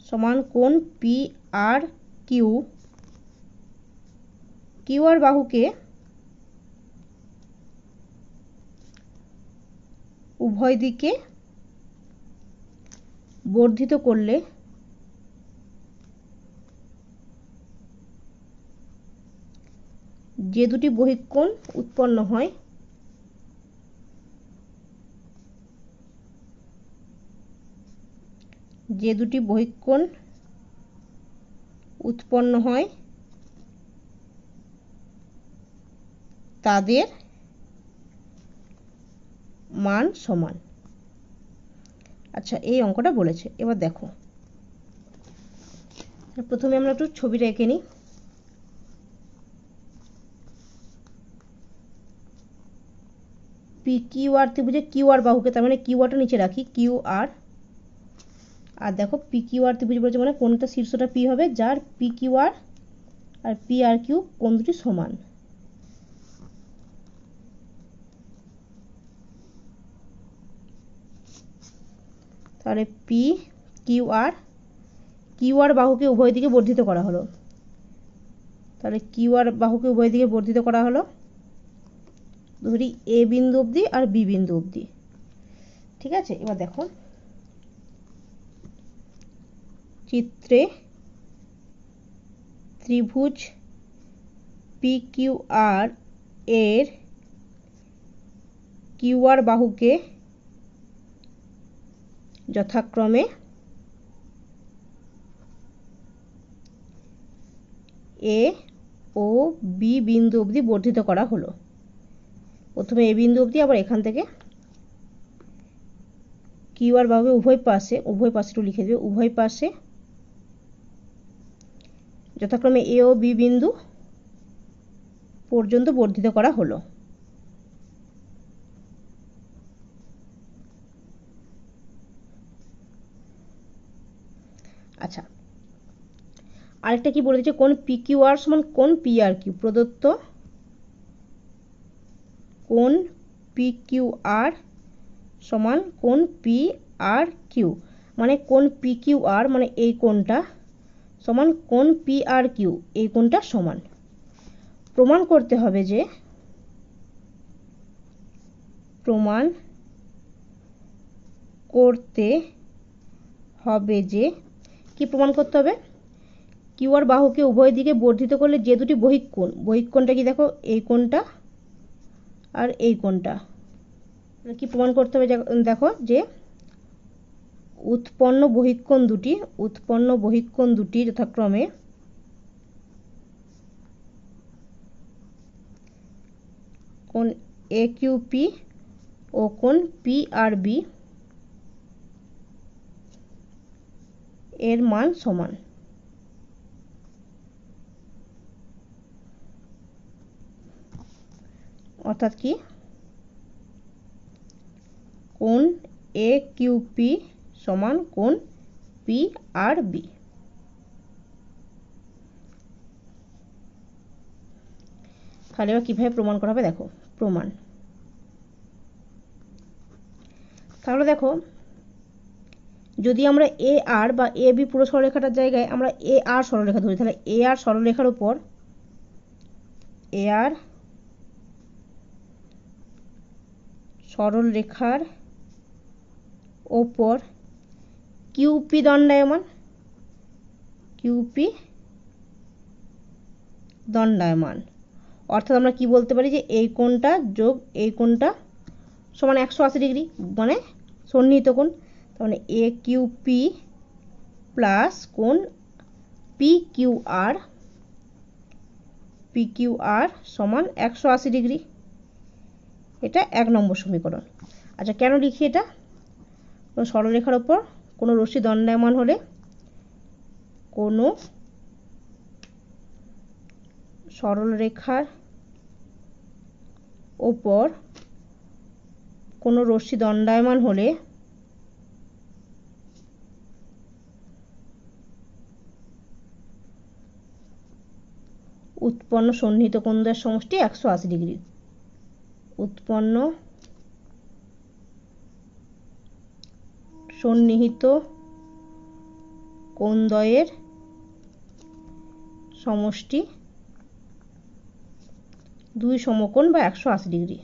[SPEAKER 1] সমান কোণ P R Q. Q R বাহুকে উভয় দিকে বর্ধিত করলে যে দুটি বহিঃকোণ উৎপন্ন হয় তাদের মান সমান। আচ্ছা, এই অঙ্কটা বলেছে। এবার দেখো, প্রথমে আমরা একটু ছবিটা এঁকে নিই। P Q R ত্রিভুজে Q R বাহুকে, তার মানে কিউ আরটা নিচে রাখি, কিউ আর। আর দেখো পি কিউ আর ত্রিভুজ বলেছে মানে কোনটা শীর্ষটা পি হবে, যার পি কিউ আর আর পি আর কিউ কোণ দুটি সমান। তাহলে পি কিউ আর বাহুকে উভয় দিকে বর্ধিত করা হলো। তাহলে কিউ আর বাহুকে উভয় দিকে বর্ধিত করা হলো, ধরি এ বিন্দু অবধি আর বি বিন্দু অবধি। ঠিক আছে, এবার দেখো চিত্রে ত্রিভুজ পি কিউ আর এর কিউ আর বাহুকে যথাক্রমে এ ও বি বিন্দু অবধি বর্ধিত করা হলো। প্রথমে এ বিন্দু অবধি, আবার এখান থেকে কিউ আর বাহুকে উভয় পাশে একটু লিখে দেবে, উভয় পাশে যথাক্রমে এ ও বি বিন্দু পর্যন্ত বর্ধিত করা হলো। আচ্ছা, আরেকটা কি বলে দিচ্ছে, কোণ পি কিউ আর সমান কোণ পি আর কিউ। প্রদত্ত কোণ পি কিউ আর সমান কোণ পি আর কিউ, মানে কোণ পি কিউ আর মানে এই কোণটা সমান কোণ পি আর কিউ, এই কোণটা সমান। প্রমাণ করতে হবে যে কি প্রমাণ করতে হবে, কিউ আর বাহুকে উভয় দিকে বর্ধিত করলে যে দুটি বহিঃকোণটা কি দেখো, এই কোণটা আর এই কোণটা। কি প্রমাণ করতে হবে, দেখো যে উৎপন্ন বহিঃকোণ দুটি যথাক্রমে কোণ এ কিউ পি ও কোণ পি আর বি এর মান সমান। অর্থাৎ কি, কোণ এ কিউ পি সমান কোণ পি আর বি। তাহলে এবার কীভাবে প্রমাণ করা হবে, দেখো প্রমাণ। তাহলে দেখো, যদি আমরা এ আর বা এ বি পুরো সরলরেখাটার জায়গায় আমরা এ আর সরলরেখা ধরি, তাহলে এ আর সরলরেখার উপর কিউপি দণ্ডায়মান। অর্থাৎ আমরা কি বলতে পারি যে এই কোণটা যোগ এই কোণটা সমান 180 ডিগ্রি, মানে সন্নিহিত কোণ। তার মানে এ কিউ পি প্লাস কোণ পি কিউ আর সমান 180 ডিগ্রি। এটা 1 নম্বর সমীকরণ। আচ্ছা, কেন লিখি এটা, সরলরেখার ওপর কোনো রশ্মি দণ্ডায়মান হলে কোনো সরল রেখার ওপর কোনো রশ্মি দণ্ডায়মান হলে উৎপন্ন সন্নিহিত কোণদ্বয়ের সমষ্টি 180 ডিগ্রি। উৎপন্ন সন্নিহিত কোণদ্বয়ের সমষ্টি দুই সমকোণ বা 180 ডিগ্রি,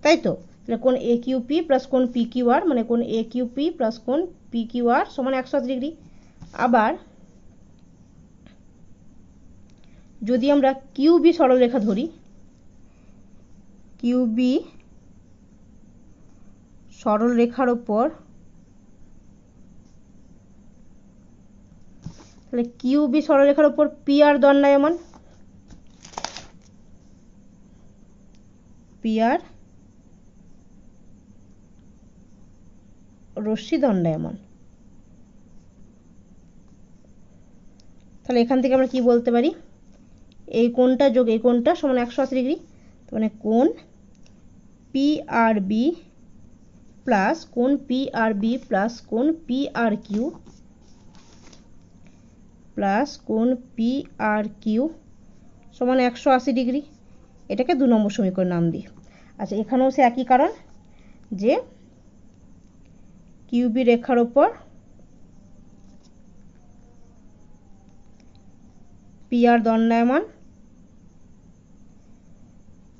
[SPEAKER 1] তাই তো? তাহলে কোণ AQP প্লাস কোণ PQR মানে কোণ AQP প্লাস কোণ PQR সমান 180 ডিগ্রি। আবার যদি আমরা QB সরলরেখা ধরি, QB সরলরেখার ওপর, তাহলে QB সরলরেখার ওপর PR দণ্ডায়মান, PR রশ্মি দণ্ডায়মান। তাহলে এখান থেকে আমরা কি বলতে পারি? এই কোণটা যোগ এই কোণটা সমান 180 ডিগ্রি। মানে কোণ PRB প্লাস কোণ PRB প্লাস কোণ PRQ প্লাস কোণ PRQ সমান 180 ডিগ্রি। এটাকে 2 নম্বর সমীকরণ নাম দিই। আচ্ছা, এখানেও সে একই কারণ যে QB রেখার ওপর PR দণ্ডায়মান,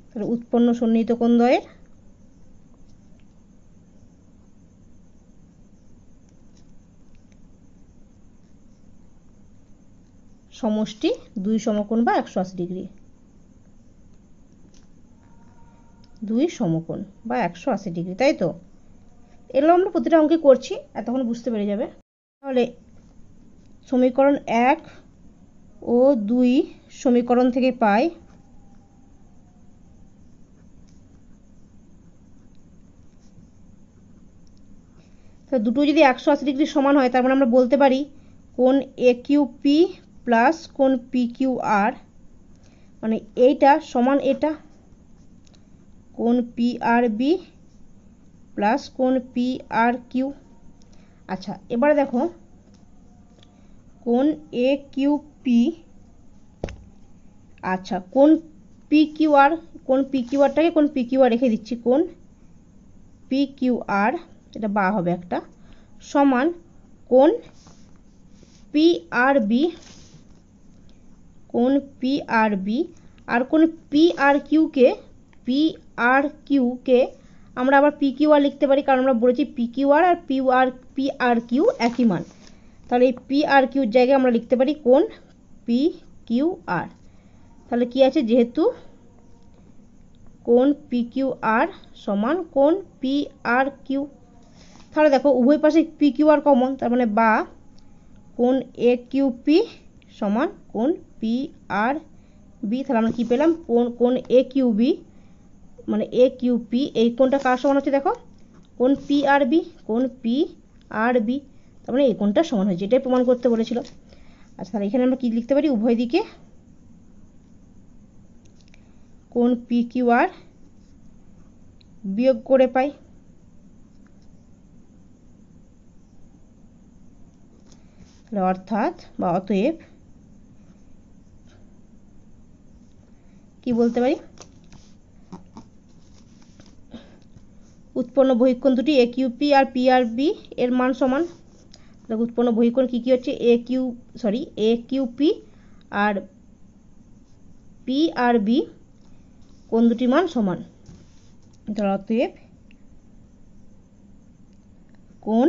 [SPEAKER 1] তাহলে উৎপন্ন সন্নিহিত কোণদ্বয়ের সমষ্টি দুই সমকোণ বা 180 ডিগ্রি। দুই সমকোণ বা 180 ডিগ্রি, তাই তো? এগুলো আমরা প্রতিটা অঙ্কে করছি, এতক্ষণ বুঝতে পেরে যাবে। তাহলে সমীকরণ 1 ও 2 সমীকরণ থেকে পাই দুটো যদি 180 ডিগ্রি সমান হয়, তার মানে আমরা বলতে পারি কোণ AQP প্লাস কোণ PQR মানে এইটা সমান এটা, কোণ PRB প্লাস কোণ PRQ। আচ্ছা, এবারে দেখো কোণ AQP, আচ্ছা কোণ PQR, কোণ PQRটাকে কোণ PQR রেখে দিচ্ছি, কোণ PQR এটা বা হবে একটা সমান কোণ PRB, কোণ PRB আর কোণ PRQ কে আমরা আবার PQR লিখতে পারি, কারণ আমরা বলেছি PQR আর PRQ একই মান। তাহলে এই PRQ এর জায়গায় আমরা লিখতে পারি কোণ PQR। তাহলে কি আছে? যেহেতু কোণ PQR সমান কোণ PRQ, তাহলে দেখো উভয় পাশে PQR কমন, তার মানে বা কোণ AQP সমান কোণ PRB। তাহলে আমরা কি পেলাম? কোণ AQB মানে AQP এই কোণটা কার সমান হচ্ছে? দেখো কোণ PRB, কোণ PRB, তার মানে এই কোণটা সমান হয়েছে, এটাই প্রমাণ করতে বলেছিল। আচ্ছা, তাহলে এখানে আমরা কি লিখতে পারি? উভয় দিকে কোণ PQR বিয়োগ করে পাই। অর্থাৎ বা অতএব কি বলতে পারি? উৎপন্ন বহিঃকোণ দুটি AQP আর PRB এর মান সমান। উৎপন্ন বহিঃকোণ কি কি হচ্ছে? AQP আর PRB কোণ দুটি মান সমান। অতএব কোণ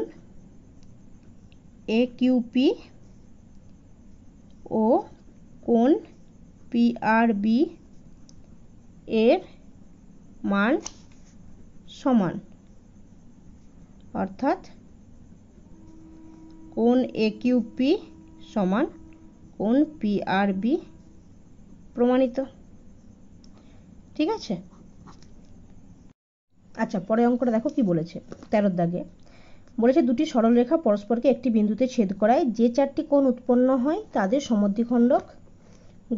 [SPEAKER 1] AQP ও কোণ PRB এর মান সমান, অর্থাৎ কোণ AQP সমান কোণ PRB প্রমাণিত। ঠিক আছে? আচ্ছা, পরের অঙ্কটা দেখো কি বলেছে 13 দাগে। বলেছে দুটি সরলরেখা পরস্পরকে একটি বিন্দুতে ছেদ করায় যে চারটি কোণ উৎপন্ন হয় তাদের সমদ্বিখণ্ডক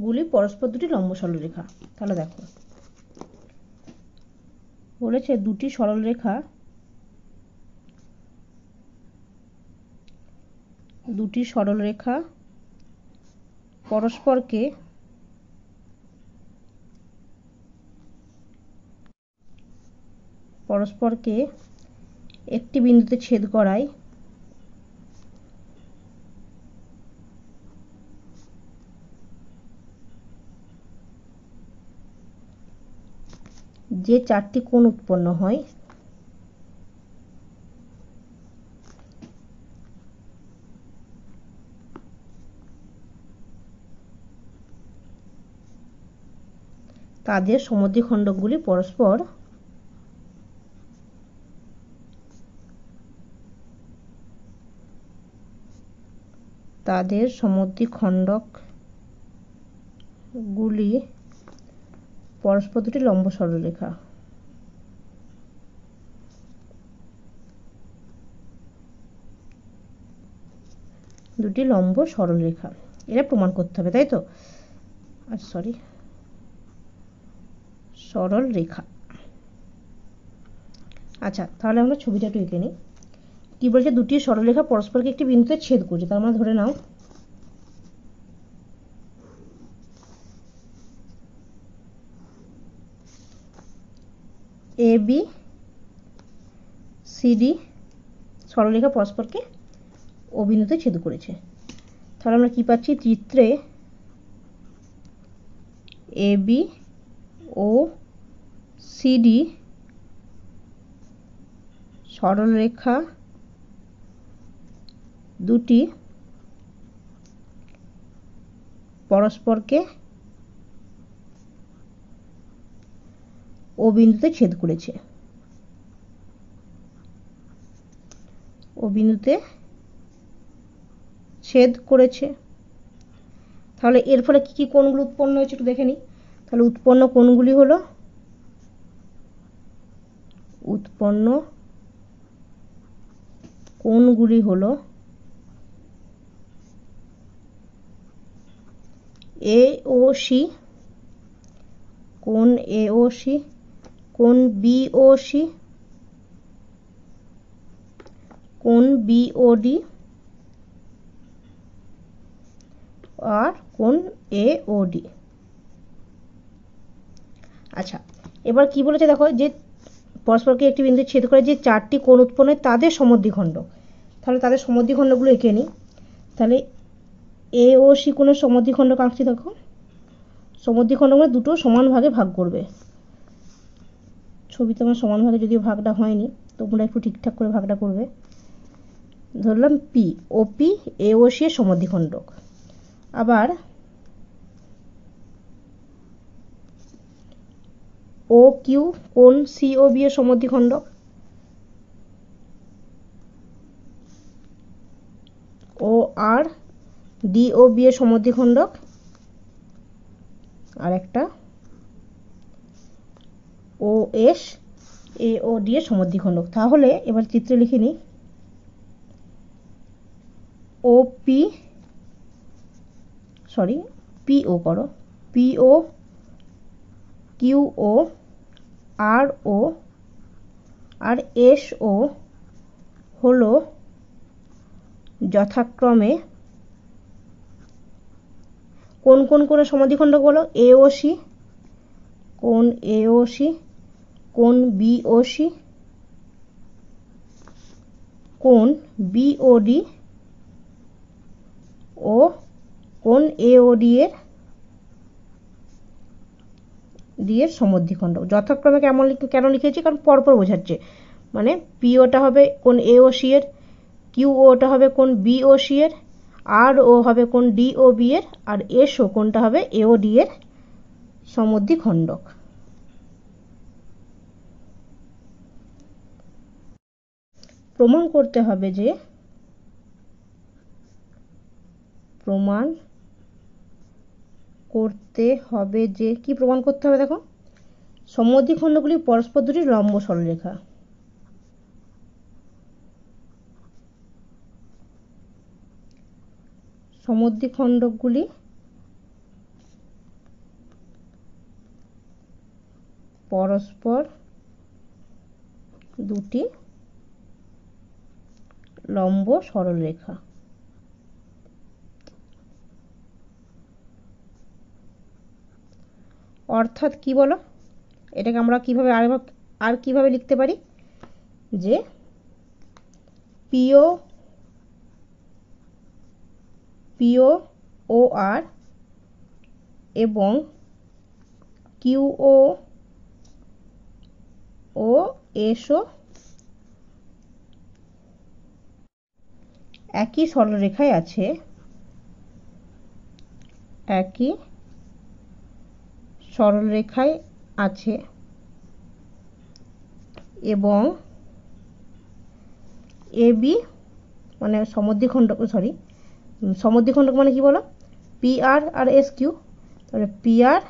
[SPEAKER 1] গুলি পরস্পর দুটি লম্ব সরলরেখা। তাহলে দেখো বলেছে দুটি সরলরেখা পরস্পরকে একটি বিন্দুতে ছেদ করায় যে চারটি কোণ উৎপন্ন হয় তাদের সমদ্বিখণ্ডকগুলি পরস্পর দুটি লম্ব সরলরেখা। এটা প্রমাণ করতে হবে, তাই তো? সরলরেখা। আচ্ছা, তাহলে আমরা ছবিটা একটু এঁকে নিই। কি বলছে? দুটি সরলরেখা পরস্পরকে একটি বিন্দুতে ছেদ করছে। তার মানে ধরে নাও AB CD সরলরেখা পরস্পরকে ও বিন্দুতে ছেদ করেছে। তাহলে আমরা কি পাচ্ছি? চিত্রে AB ও CD সরলরেখা দুটি পরস্পরকে ও বিন্দুতে ছেদ করেছে। তাহলে এর ফলে কি কি কোণগুলো উৎপন্ন হয়েছে একটু দেখে নিই। তাহলে উৎপন্ন কোণগুলি হলো AOC, কোণ AOC, কোণ BOC, কোণ BOD আর কোণ AOD। আচ্ছা, এবার কি বলেছে দেখো, যে পরস্পরকে একটি বিন্দুতে ছেদ করে যে চারটি কোণ উৎপন্ন হয় তাদের সমদ্বিখণ্ডক। তাহলে তাদের সমদ্বিখণ্ডকগুলো এঁকে নিই। তাহলে AOC কোণের সমদ্বিখণ্ডক আঁকছি। দেখো, সমদ্বিখণ্ডক দুটো সমান ভাগে ভাগ করবে। ছবিতে আমার সমান ভাগে যদিও ভাগটা হয়নি, তোমরা একটু ঠিকঠাক করে ভাগটা করবে। ধরলাম OP AOC এর সমদ্বিখণ্ডক। আবার OQ কোণ COB এর সমদ্বিখণ্ডক, OR DOB এর সমদ্বিখণ্ডক, আর একটা OS AOD এর সমদ্বিখণ্ডক। তাহলে এবার চিত্রে লিখে নিই। PO করো, PO QO RO আর SO হলো যথাক্রমে কোন কোন কোণের সমদ্বিখণ্ডক হলো? AOC, কোণ AOC, কোণ BOC, কোণ BOD ও কোণ AOD এর সমদ্বিখণ্ডক। যথাক্রমে কেন লিখেছি? কারণ পরপর বোঝাচ্ছে। মানে POটা হবে কোণ AOC এর, QOটা হবে কোণ BOC এর, RO হবে কোণ DOB এর, আর SO কোণটা হবে AOD এর সমদ্বিখণ্ডক। প্রমাণ করতে হবে যে কি প্রমাণ করতে হবে? দেখো, সমদ্বিখণ্ডকগুলি পরস্পর দুটি লম্ব সরলরেখা। সমদ্বিখণ্ডকগুলি পরস্পর দুটি লম্ব সরলরেখা। অর্থাৎ কি বলো, এটাকে আমরা কিভাবে আর কিভাবে লিখতে পারি, যে পিও ও আর এবং কিউও ও এসও একই সরলরেখায় আছে, একই সরলরেখায় আছে এবং এবি মানে সমদ্বিখণ্ডক, সমদ্বিখণ্ডক মানে কি বলো, পি আর আর এস কিউ, তাহলে পি আর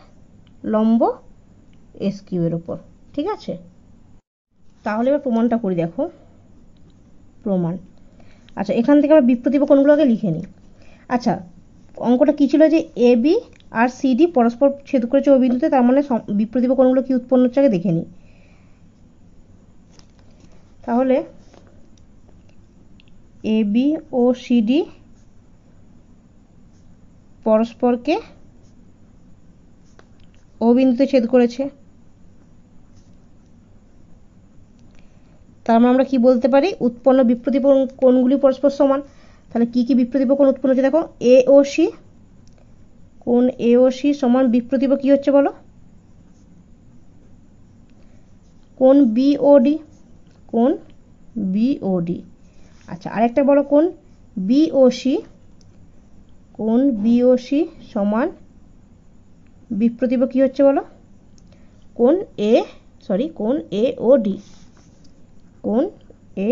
[SPEAKER 1] লম্ব এস কিউ এর উপর। ঠিক আছে, তাহলে এবার প্রমাণটা করি, দেখো প্রমাণ। আচ্ছা, এখান থেকে আমরা বিপ্রতীপ কোণগুলোকে লিখে নিই। আচ্ছা, অঙ্কটা কী ছিল, যে এ বি আর সিডি পরস্পর ছেদ করেছে ও বিন্দুতে, তার মানে বিপ্রতীপ কোণগুলো কি উৎপন্ন হচ্ছে আগে দেখে নিই। তাহলে এ বি ও সিডি পরস্পরকে ও বিন্দুতে ছেদ করেছে, তার মানে আমরা কি বলতে পারি, উৎপন্ন বিপ্রতীপ কোণগুলি পরস্পর সমান। তাহলে কি কি বিপ্রতীপ কোণ উৎপন্ন হচ্ছে, দেখো এ ও সি, কোণ এ ও সি সমান বিপ্রতীপ কি হচ্ছে বলো, কোণ বি ও ডি, কোণ বি ও ডি। আচ্ছা, আরেকটা বলো কোণ বি ও সি, কোণ বি ও সি সমান বিপ্রতীপ কি হচ্ছে বলো, কোণ কোণ এ ও ডি, কোণ এ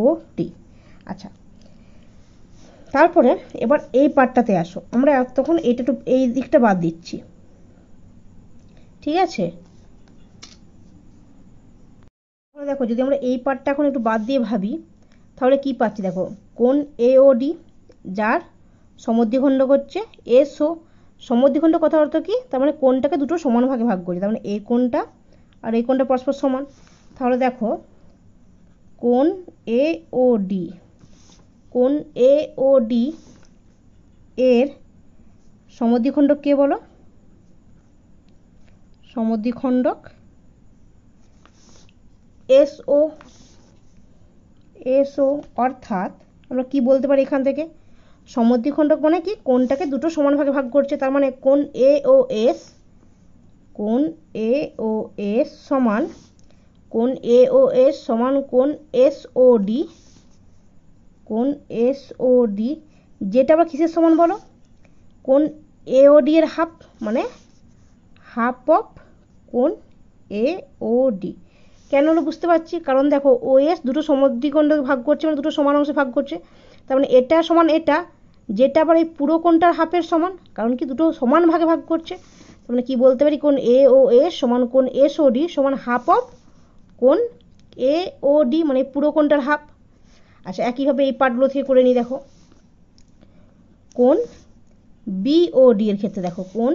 [SPEAKER 1] ও ডি। আচ্ছা, তারপরে এবার এই পার্টটাতে আসো, আমরা তখন এটা একটু এই দিকটা বাদ দিচ্ছি। ঠিক আছে, দেখো যদি আমরা এই পার্টটা এখন একটু বাদ দিয়ে ভাবি, তাহলে কি পাচ্ছি, দেখো কোণ এ ও ডি যার সমদ্বিখণ্ডক হচ্ছে এস ও, সমদ্বিখণ্ডক কথা অর্থ কি, তার মানে কোণটাকে দুটো সমান ভাগে ভাগ করছে, তার মানে এই কোণটা আর এই কোণটা পরস্পর সমান। তাহলে দেখো কোণ এ ও ডি, কোণ এ ও ডি এর সমদ্বিখণ্ডক কে বলো, সমদ্বিখণ্ডক এস ও, এস ও। অর্থাৎ আমরা কি বলতে পারি এখান থেকে, সমদ্বিখণ্ডক মানে কি, কোণটাকে দুটো সমান ভাগে ভাগ করছে, তার মানে কোণ এ ও এস, কোণ এ ও এস সমান কোণ এ ও এস সমান কোণ এস ও ডি, কোণ এস ও ডি, যেটা আবার কিসের সমান বলো, কোণ এ ও ডি এর হাফ, মানে হাফ অফ কোণ এ ও ডি। কেন হলো বুঝতে পারছি, কারণ দেখো ও এস দুটো সমদ্বিখণ্ডক ভাগ করছে, মানে দুটো সমান অংশে ভাগ করছে, তার মানে এটা সমান এটা, যেটা আবার এই পুরো কোণটার হাফের সমান, কারণ কি দুটো সমান ভাগে ভাগ করছে, তার মানে কি বলতে পারি, কোণ এ ও এস সমান কোণ এস ও ডি সমান হাফ অফ কোণ এ ও ডি, মানে পুরো কোণটার হাফ। আচ্ছা, একইভাবে এই পার্টগুলো থেকে করে নিই, দেখো কোণ বি ও ডি এর ক্ষেত্রে, দেখো কোণ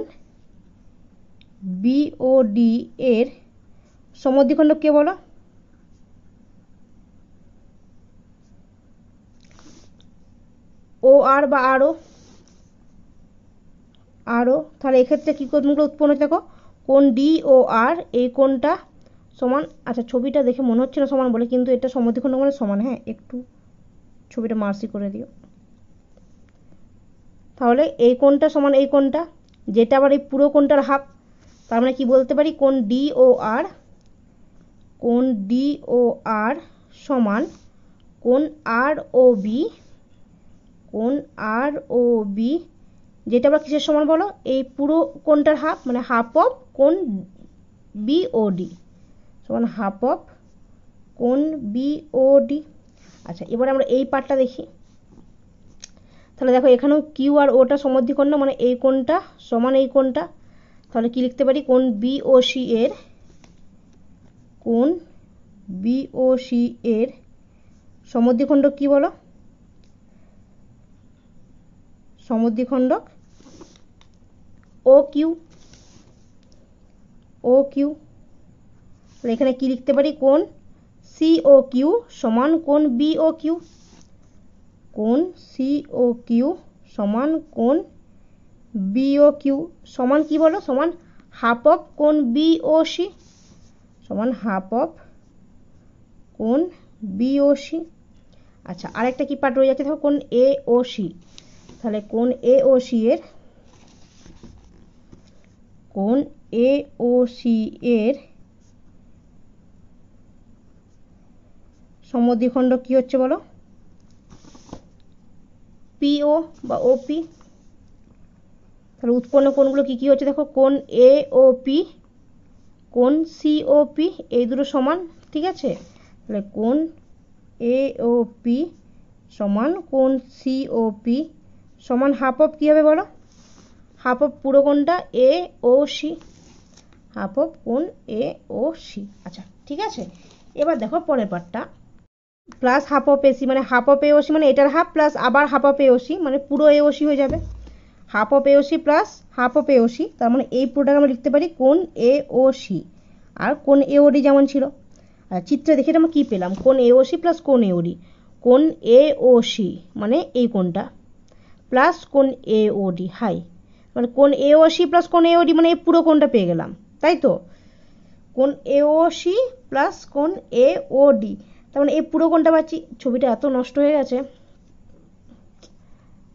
[SPEAKER 1] বি ও ডি এর সমদ্বিখণ্ডক কে বলো, ও আর বা আরও, তাহলে এক্ষেত্রে কী কোণগুলো উৎপন্ন হচ্ছে, দেখো কোণ ডি ও আর, এই কোণটা সমান, আচ্ছা ছবিটা দেখে মনে হচ্ছে না সমান বলে, কিন্তু এটা সমদ্বিখণ্ডক মানে সমান, হ্যাঁ একটু ছবিটা মার্সি করে দিও। তাহলে এই কোণটা সমান এই কোণটা, যেটা আবার এই পুরো কোণটার হাফ, তার মানে কি বলতে পারি, কোণ ডি ও আর, কোণ ডি ও আর সমান কোণ আর ও বি, কোণ আর ও বি, যেটা আবার কিসের সমান বলো, এই পুরো কোণটার হাফ, মানে হাফ অফ কোণ বি ও ডি সমান হাফ অফ কোণ বি ও ডি। আচ্ছা, এবার আমরা এই পার্টটা দেখি। তাহলে দেখো এখানেও কিউ আর ওটা সমদ্বিখণ্ড, মানে এই কোণটা সমান এই কোণটা, তাহলে কি লিখতে পারি, কোণ বি ও সি এর, কোণ বি ও সি এর সমদ্বিখণ্ডক কি বলো, সমদ্বিখণ্ডক ও কিউ। ও কিউ এখানে কি লিখতে পারি, কোণ সি ও কিউ সমান কোণ বি ও কিউ। কোণ সি ও কিউ সমান কোণ বি ও কিউ সমান কি বলো, সমান হাফ অফ কোণ বি ও সি, সমান হাফ অফ কোণ বি ও সি। আচ্ছা আরেকটা কি পার্ট রয়ে যাচ্ছে দেখো, কোণ এ ও সি। তাহলে কোণ এ ও সি এর, কোণ এ ও সি এর সমদ্বিখণ্ডক কি হচ্ছে বলো, পিও বা ওপি। তাহলে উৎপন্ন কোণগুলো কি কি হচ্ছে দেখো, কোণ এ ও পি, কোণ সি ও পি, এই দুটো সমান, ঠিক আছে। তাহলে কোণ এ ও পি সমান কোণ সি ও পি সমান হাফ অফ কী হবে বলো, হাফ অফ পুরো কোণটা এ ও সি, হাফ অফ কোণ এ ও সি। আচ্ছা ঠিক আছে, এবার দেখো পরের পার্টটা, প্লাস হাফ অফ এসি মানে হাফ অফ এ ও সি মানে এটার হাফ প্লাস আবার হাফ অফ এ ও সি মানে পুরো এ ও সি হয়ে যাবে, হাফ অফ এ ও C plus half of A ও সি। তার মানে এই পুরোটাকে আমরা লিখতে পারি কোণ এ ও সি, আর কোণ এ ও ডি যেমন ছিল। আর চিত্রে দেখে আমরা কী পেলাম, কোণ এ ও সি প্লাস কোণ এ ও ডি, কোণ এ ও সি মানে এই কোণটা প্লাস কোণ এ ও ডি হাই, মানে কোণ এ ও সি প্লাস কোণ এ ও ডি মানে এই পুরো কোণটা পেয়ে গেলাম, তাই তো। কোণ এ ও সি প্লাস কোণ এ ও ডি, তার মানে এই পুরো কোণটা পাচ্ছি। ছবিটা এত নষ্ট হয়ে গেছে,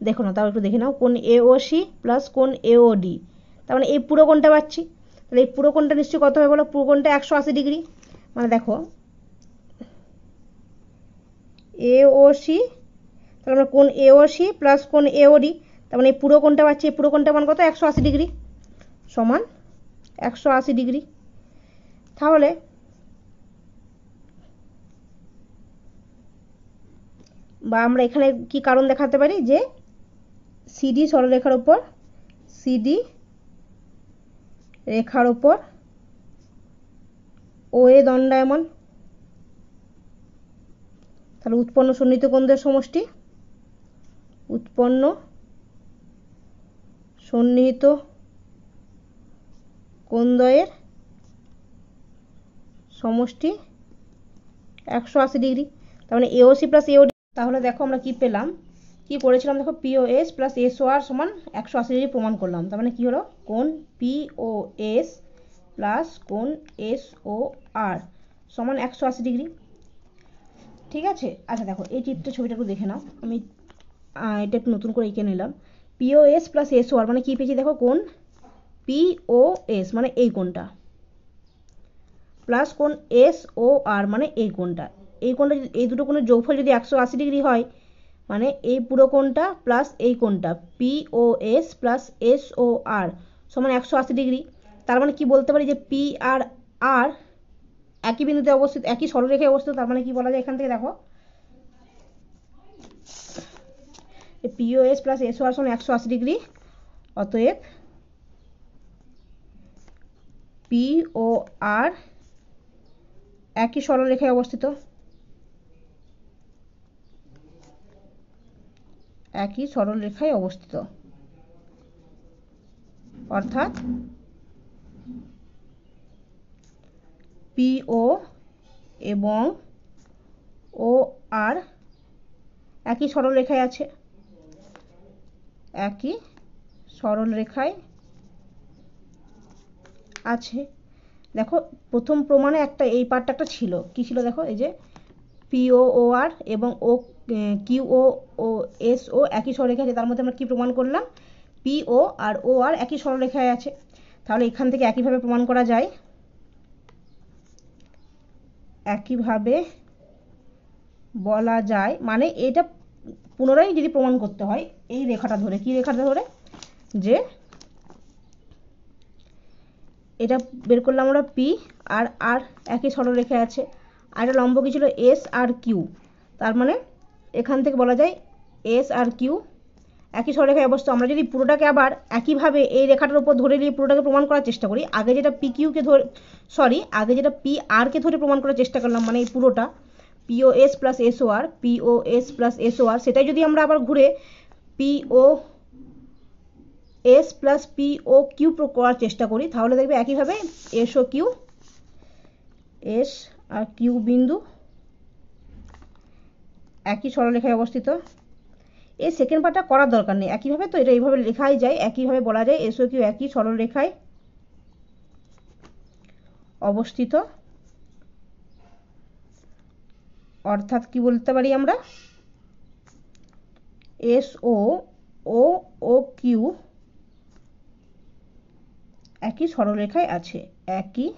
[SPEAKER 1] দেখো না, তাও একটু দেখে নাও, কোণ এ ও সি প্লাস কোণ এ ও ডি, তার মানে এই পুরো কোণটা পাচ্ছি। তাহলে এই পুরো কোণটা নিশ্চয়ই কত হবে বলো, পুরো কোণটা 180 ডিগ্রি। মানে দেখো এ ও সি, তাহলে আমরা কোণ এ ও সি প্লাস কোণ এ ও ডি, তার মানে এই পুরো কোণটা পাচ্ছি, এই পুরো কোণটা মান কত, 180 ডিগ্রি সমান 180 ডিগ্রি। তাহলে বা আমরা এখানে কি কারণ দেখাতে পারি, যে সিডি সরলরেখার উপর, সিডি রেখার উপর ও এ দণ্ডায়মান, তাহলে উৎপন্ন সন্নিহিত কোণদ্বয়ের সমষ্টি, উৎপন্ন সন্নিহিত কোণদ্বয়ের সমষ্টি 180 ডিগ্রি। তার মানে এওসি প্লাস এওডি। তাহলে দেখো আমরা কি পেলাম, কি করেছিলাম দেখো, পিওএস প্লাস এসওআর সমান 180 ডিগ্রি প্রমাণ করলাম। তার মানে কি হলো, কোণ পিওএস প্লাস কোণ এসওআর সমান 180 ডিগ্রি, ঠিক আছে। আচ্ছা দেখো এই চিত্রের ছবিটা একটু দেখে নাও, আমি এটা একটু নতুন করে এঁকে নিলাম। পিওএস প্লাস এসওআর মানে কি পেয়েছি দেখো, কোণ পিওএস মানে এই কোণটা প্লাস কোণ এসওআর মানে এই কোণটা, এই কোণটা এই দুটো কোণের যোগফল যদি 180 ডিগ্রি হয়, মানে এই পুরো কোণটা প্লাস এই কোণটা পিওএস প্লাস এসওআর সমান 180 ডিগ্রি। তার মানে কি বলতে পারি, যে পি আর আর একই বিন্দুতে অবস্থিত, একই সরলরেখায় অবস্থিত। তার মানে কি বলা যায় এখান থেকে দেখো, পিওএস প্লাস এসওআর সমান 180 ডিগ্রি, অতএব পি ও আর একই সরলরেখায় অবস্থিত, একই সরলরেখায় অবস্থিত, অর্থাৎ পিও এবং ও আর একই সরলরেখায় আছে, একই সরলরেখায় আছে। দেখো প্রথম প্রমাণে একটা এই পার্টটা একটা ছিল, কি ছিল দেখো, এই যে পিও ও আর এবং ও কিউ ও এস ও একই সরলরেখায় আছে, তার মধ্যে আমরা কি প্রমাণ করলাম, পিও আর ও আর একই সরলরেখায় আছে। তাহলে এখান থেকে একইভাবে প্রমাণ করা যায়, একইভাবে বলা যায়, মানে এটা পুনরায় যদি প্রমাণ করতে হয় এই রেখাটা ধরে, কি রেখাটা ধরে, যে এটা বের করলাম আমরা পি আর আর একই সরলরেখায় আছে, আর এটা লম্ব কি ছিল এস আর কিউ, তার মানে এখান থেকে বলা যায় এস আর কিউ একই সরলরেখায় অবস্থিত। আমরা যদি পুরোটাকে আবার একইভাবে এই রেখাটার উপর ধরে নিয়ে পুরোটাকে প্রমাণ করার চেষ্টা করি, আগে যেটা পি কিউকে ধরে, আগে যেটা পি আরকে ধরে প্রমাণ করার চেষ্টা করলাম, মানে এই পুরোটা POS plus SOR, POS plus SOR, সেটাই যদি আমরা আবার ঘুরে পিও S plus P O Q করার চেষ্টা করি, তাহলে দেখবে একইভাবে এস ও কিউ, এস আর কিউ বিন্দু একই সরলরেখায় অবস্থিত। এই সেকেন্ড পার্টটা করার দরকার নেই, একইভাবে তো এটা এইভাবে লেখাই যায়, একইভাবে বলা যায় এস ও কিউ একই সরলরেখায় অবস্থিত। অর্থাৎ কি বলতে পারি আমরা, এস ও ও কিউ একই সরলরেখায় আছে, একই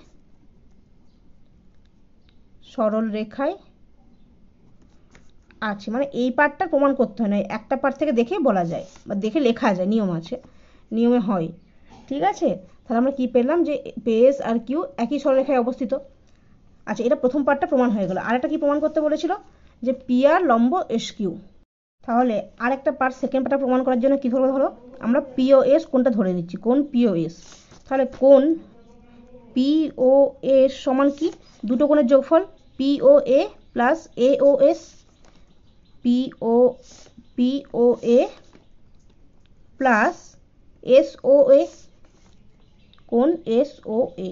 [SPEAKER 1] সরলরেখায় আছে। মানে এই পার্টটা প্রমাণ করতে হয় না, একটা পার্ট থেকে দেখে বলা যায় বা দেখে লেখা যায়, নিয়ম আছে, নিয়মে হয়। ঠিক আছে, তাহলে আমরা কি পেলাম যে এস আর কিউ একই সরলরেখায় অবস্থিত। আচ্ছা, এটা প্রথম পার্টটা প্রমাণ হয়ে গেল। আর একটা কি প্রমাণ করতে বলেছিল, যে পি আর লম্ব এস কিউ। তাহলে আর একটা পার্ট, সেকেন্ড পার্টটা প্রমাণ করার জন্য কি ধরবো, ধরো আমরা পি ও এস কোনটা ধরে নিচ্ছি, কোন পি ও এস। তাহলে কোন পি ও এস সমান কি, দুটো কোণের যোগফল পি ও এ প্লাস এ ও এস, পি ও এ প্লাস এস ও এ, কোন এস ও এ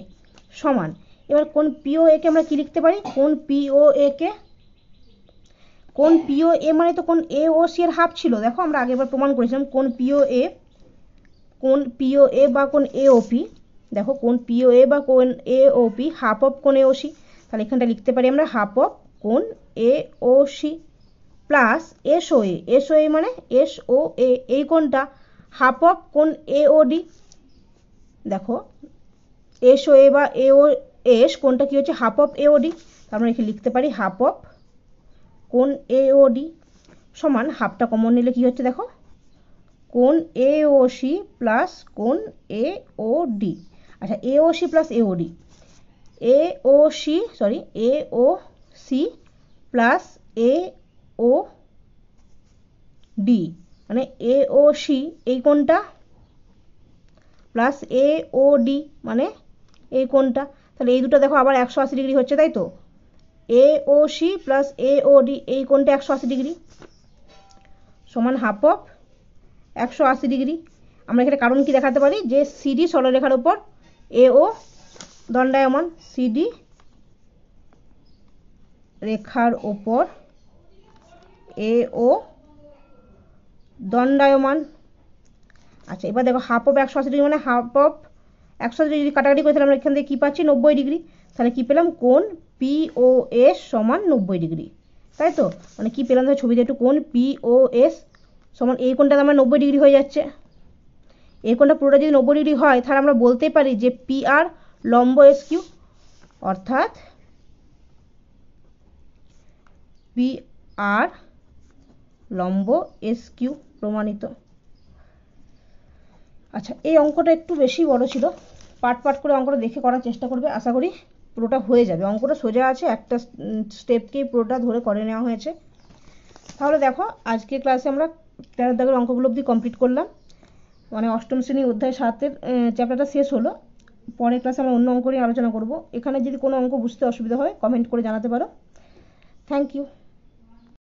[SPEAKER 1] সমান। এবার কোন পি ও এ কে আমরা কি লিখতে পারি, কোন পি ও এ কে, কোন পি ও এ মানে তো কোন এ ও সি এর হাফ ছিল। দেখো আমরা আগেরবার প্রমাণ করেছিলাম কোন পি ও এ, কোন পি ও এ বা কোন এ ও পি, দেখো কোন পি ও এ বা কোন এ ও পি হাফ অফ কোন এ ও সি। তাহলে এখানটা লিখতে পারি আমরা হাফ অফ কোন এ ও সি প্লাস এস ও এ, এস ও এ মানে এস ও এ, এই কোনটা হাফ অফ কোন এ ও ডি। দেখো এস ও এ বা এ ও এস কোনটা কি হচ্ছে, হাফ অফ এ ও ডি। আমরা এখানে লিখতে পারি হাফ অফ কোন এ ও ডি সমান, হাফটা কমন নিলে কি হচ্ছে দেখো, কোন এ ও সি প্লাস কোন এ ও ডি। আচ্ছা, এ ও সি প্লাস এ ও ডি, এ ও সি সরি এ ও সি প্লাস এ ও ডি মানে এ ও সি এই কোনটা প্লাস এ ও ডি মানে এই কোনটা। তাহলে এই দুটো দেখো আবার 180 ডিগ্রি হচ্ছে, তাই তো, এ ও সি প্লাস এ ও ডি এই কোনটা 180 ডিগ্রি সমান হাফ অফ 180 ডিগ্রি। আমরা এখানে কারণ কি দেখাতে পারি, যে সিডি সরলরেখার উপর এ ও দণ্ডায়মান, সিডি রেখার ওপর এ ও দণ্ডায়মান। আচ্ছা, এবার দেখো হাফ অফ 180 ডিগ্রি মানে হাফ অফ 180 ডিগ্রি কাটাকাটি করে, তাহলে আমরা এখান থেকে কী পাচ্ছি 90 ডিগ্রি। তাহলে কী পেলাম, কোণ পি ও এস সমান 90 ডিগ্রি, তাই তো। মানে কী পেলাম, তাহলে ছবিতে একটু কোণ পি ও এস সমান এই কোণটা আমার 90 ডিগ্রি হয়ে যাচ্ছে। এই কোণটা পুরোটা যদি 90 ডিগ্রি হয়, তাহলে আমরা বলতে পারি যে পি আর লম্ব এস কিউ, অর্থাৎ পি আর লম্ব এস কিউ প্রমাণিত। আচ্ছা, এই অঙ্কটা একটু বেশি বড় ছিল, পার্ট পার্ট করে অঙ্কটা দেখে করার চেষ্টা করবে, আশা করি পুরোটা হয়ে যাবে। অঙ্কটা সোজা আছে, একটা স্টেপকেই পুরোটা ধরে করে নেওয়া হয়েছে। তাহলে দেখো আজকে ক্লাসে আমরা 13 দাগের অঙ্কগুলো অবধি কমপ্লিট করলাম, মানে অষ্টম শ্রেণী অধ্যায় 7-এর চ্যাপ্টারটা শেষ হলো। পরের ক্লাসে আমরা অন্য অঙ্ক নিয়ে আলোচনা করব। এখানে যদি কোনো অঙ্ক বুঝতে অসুবিধা হয় কমেন্ট করে জানাতে পারো। Thank you.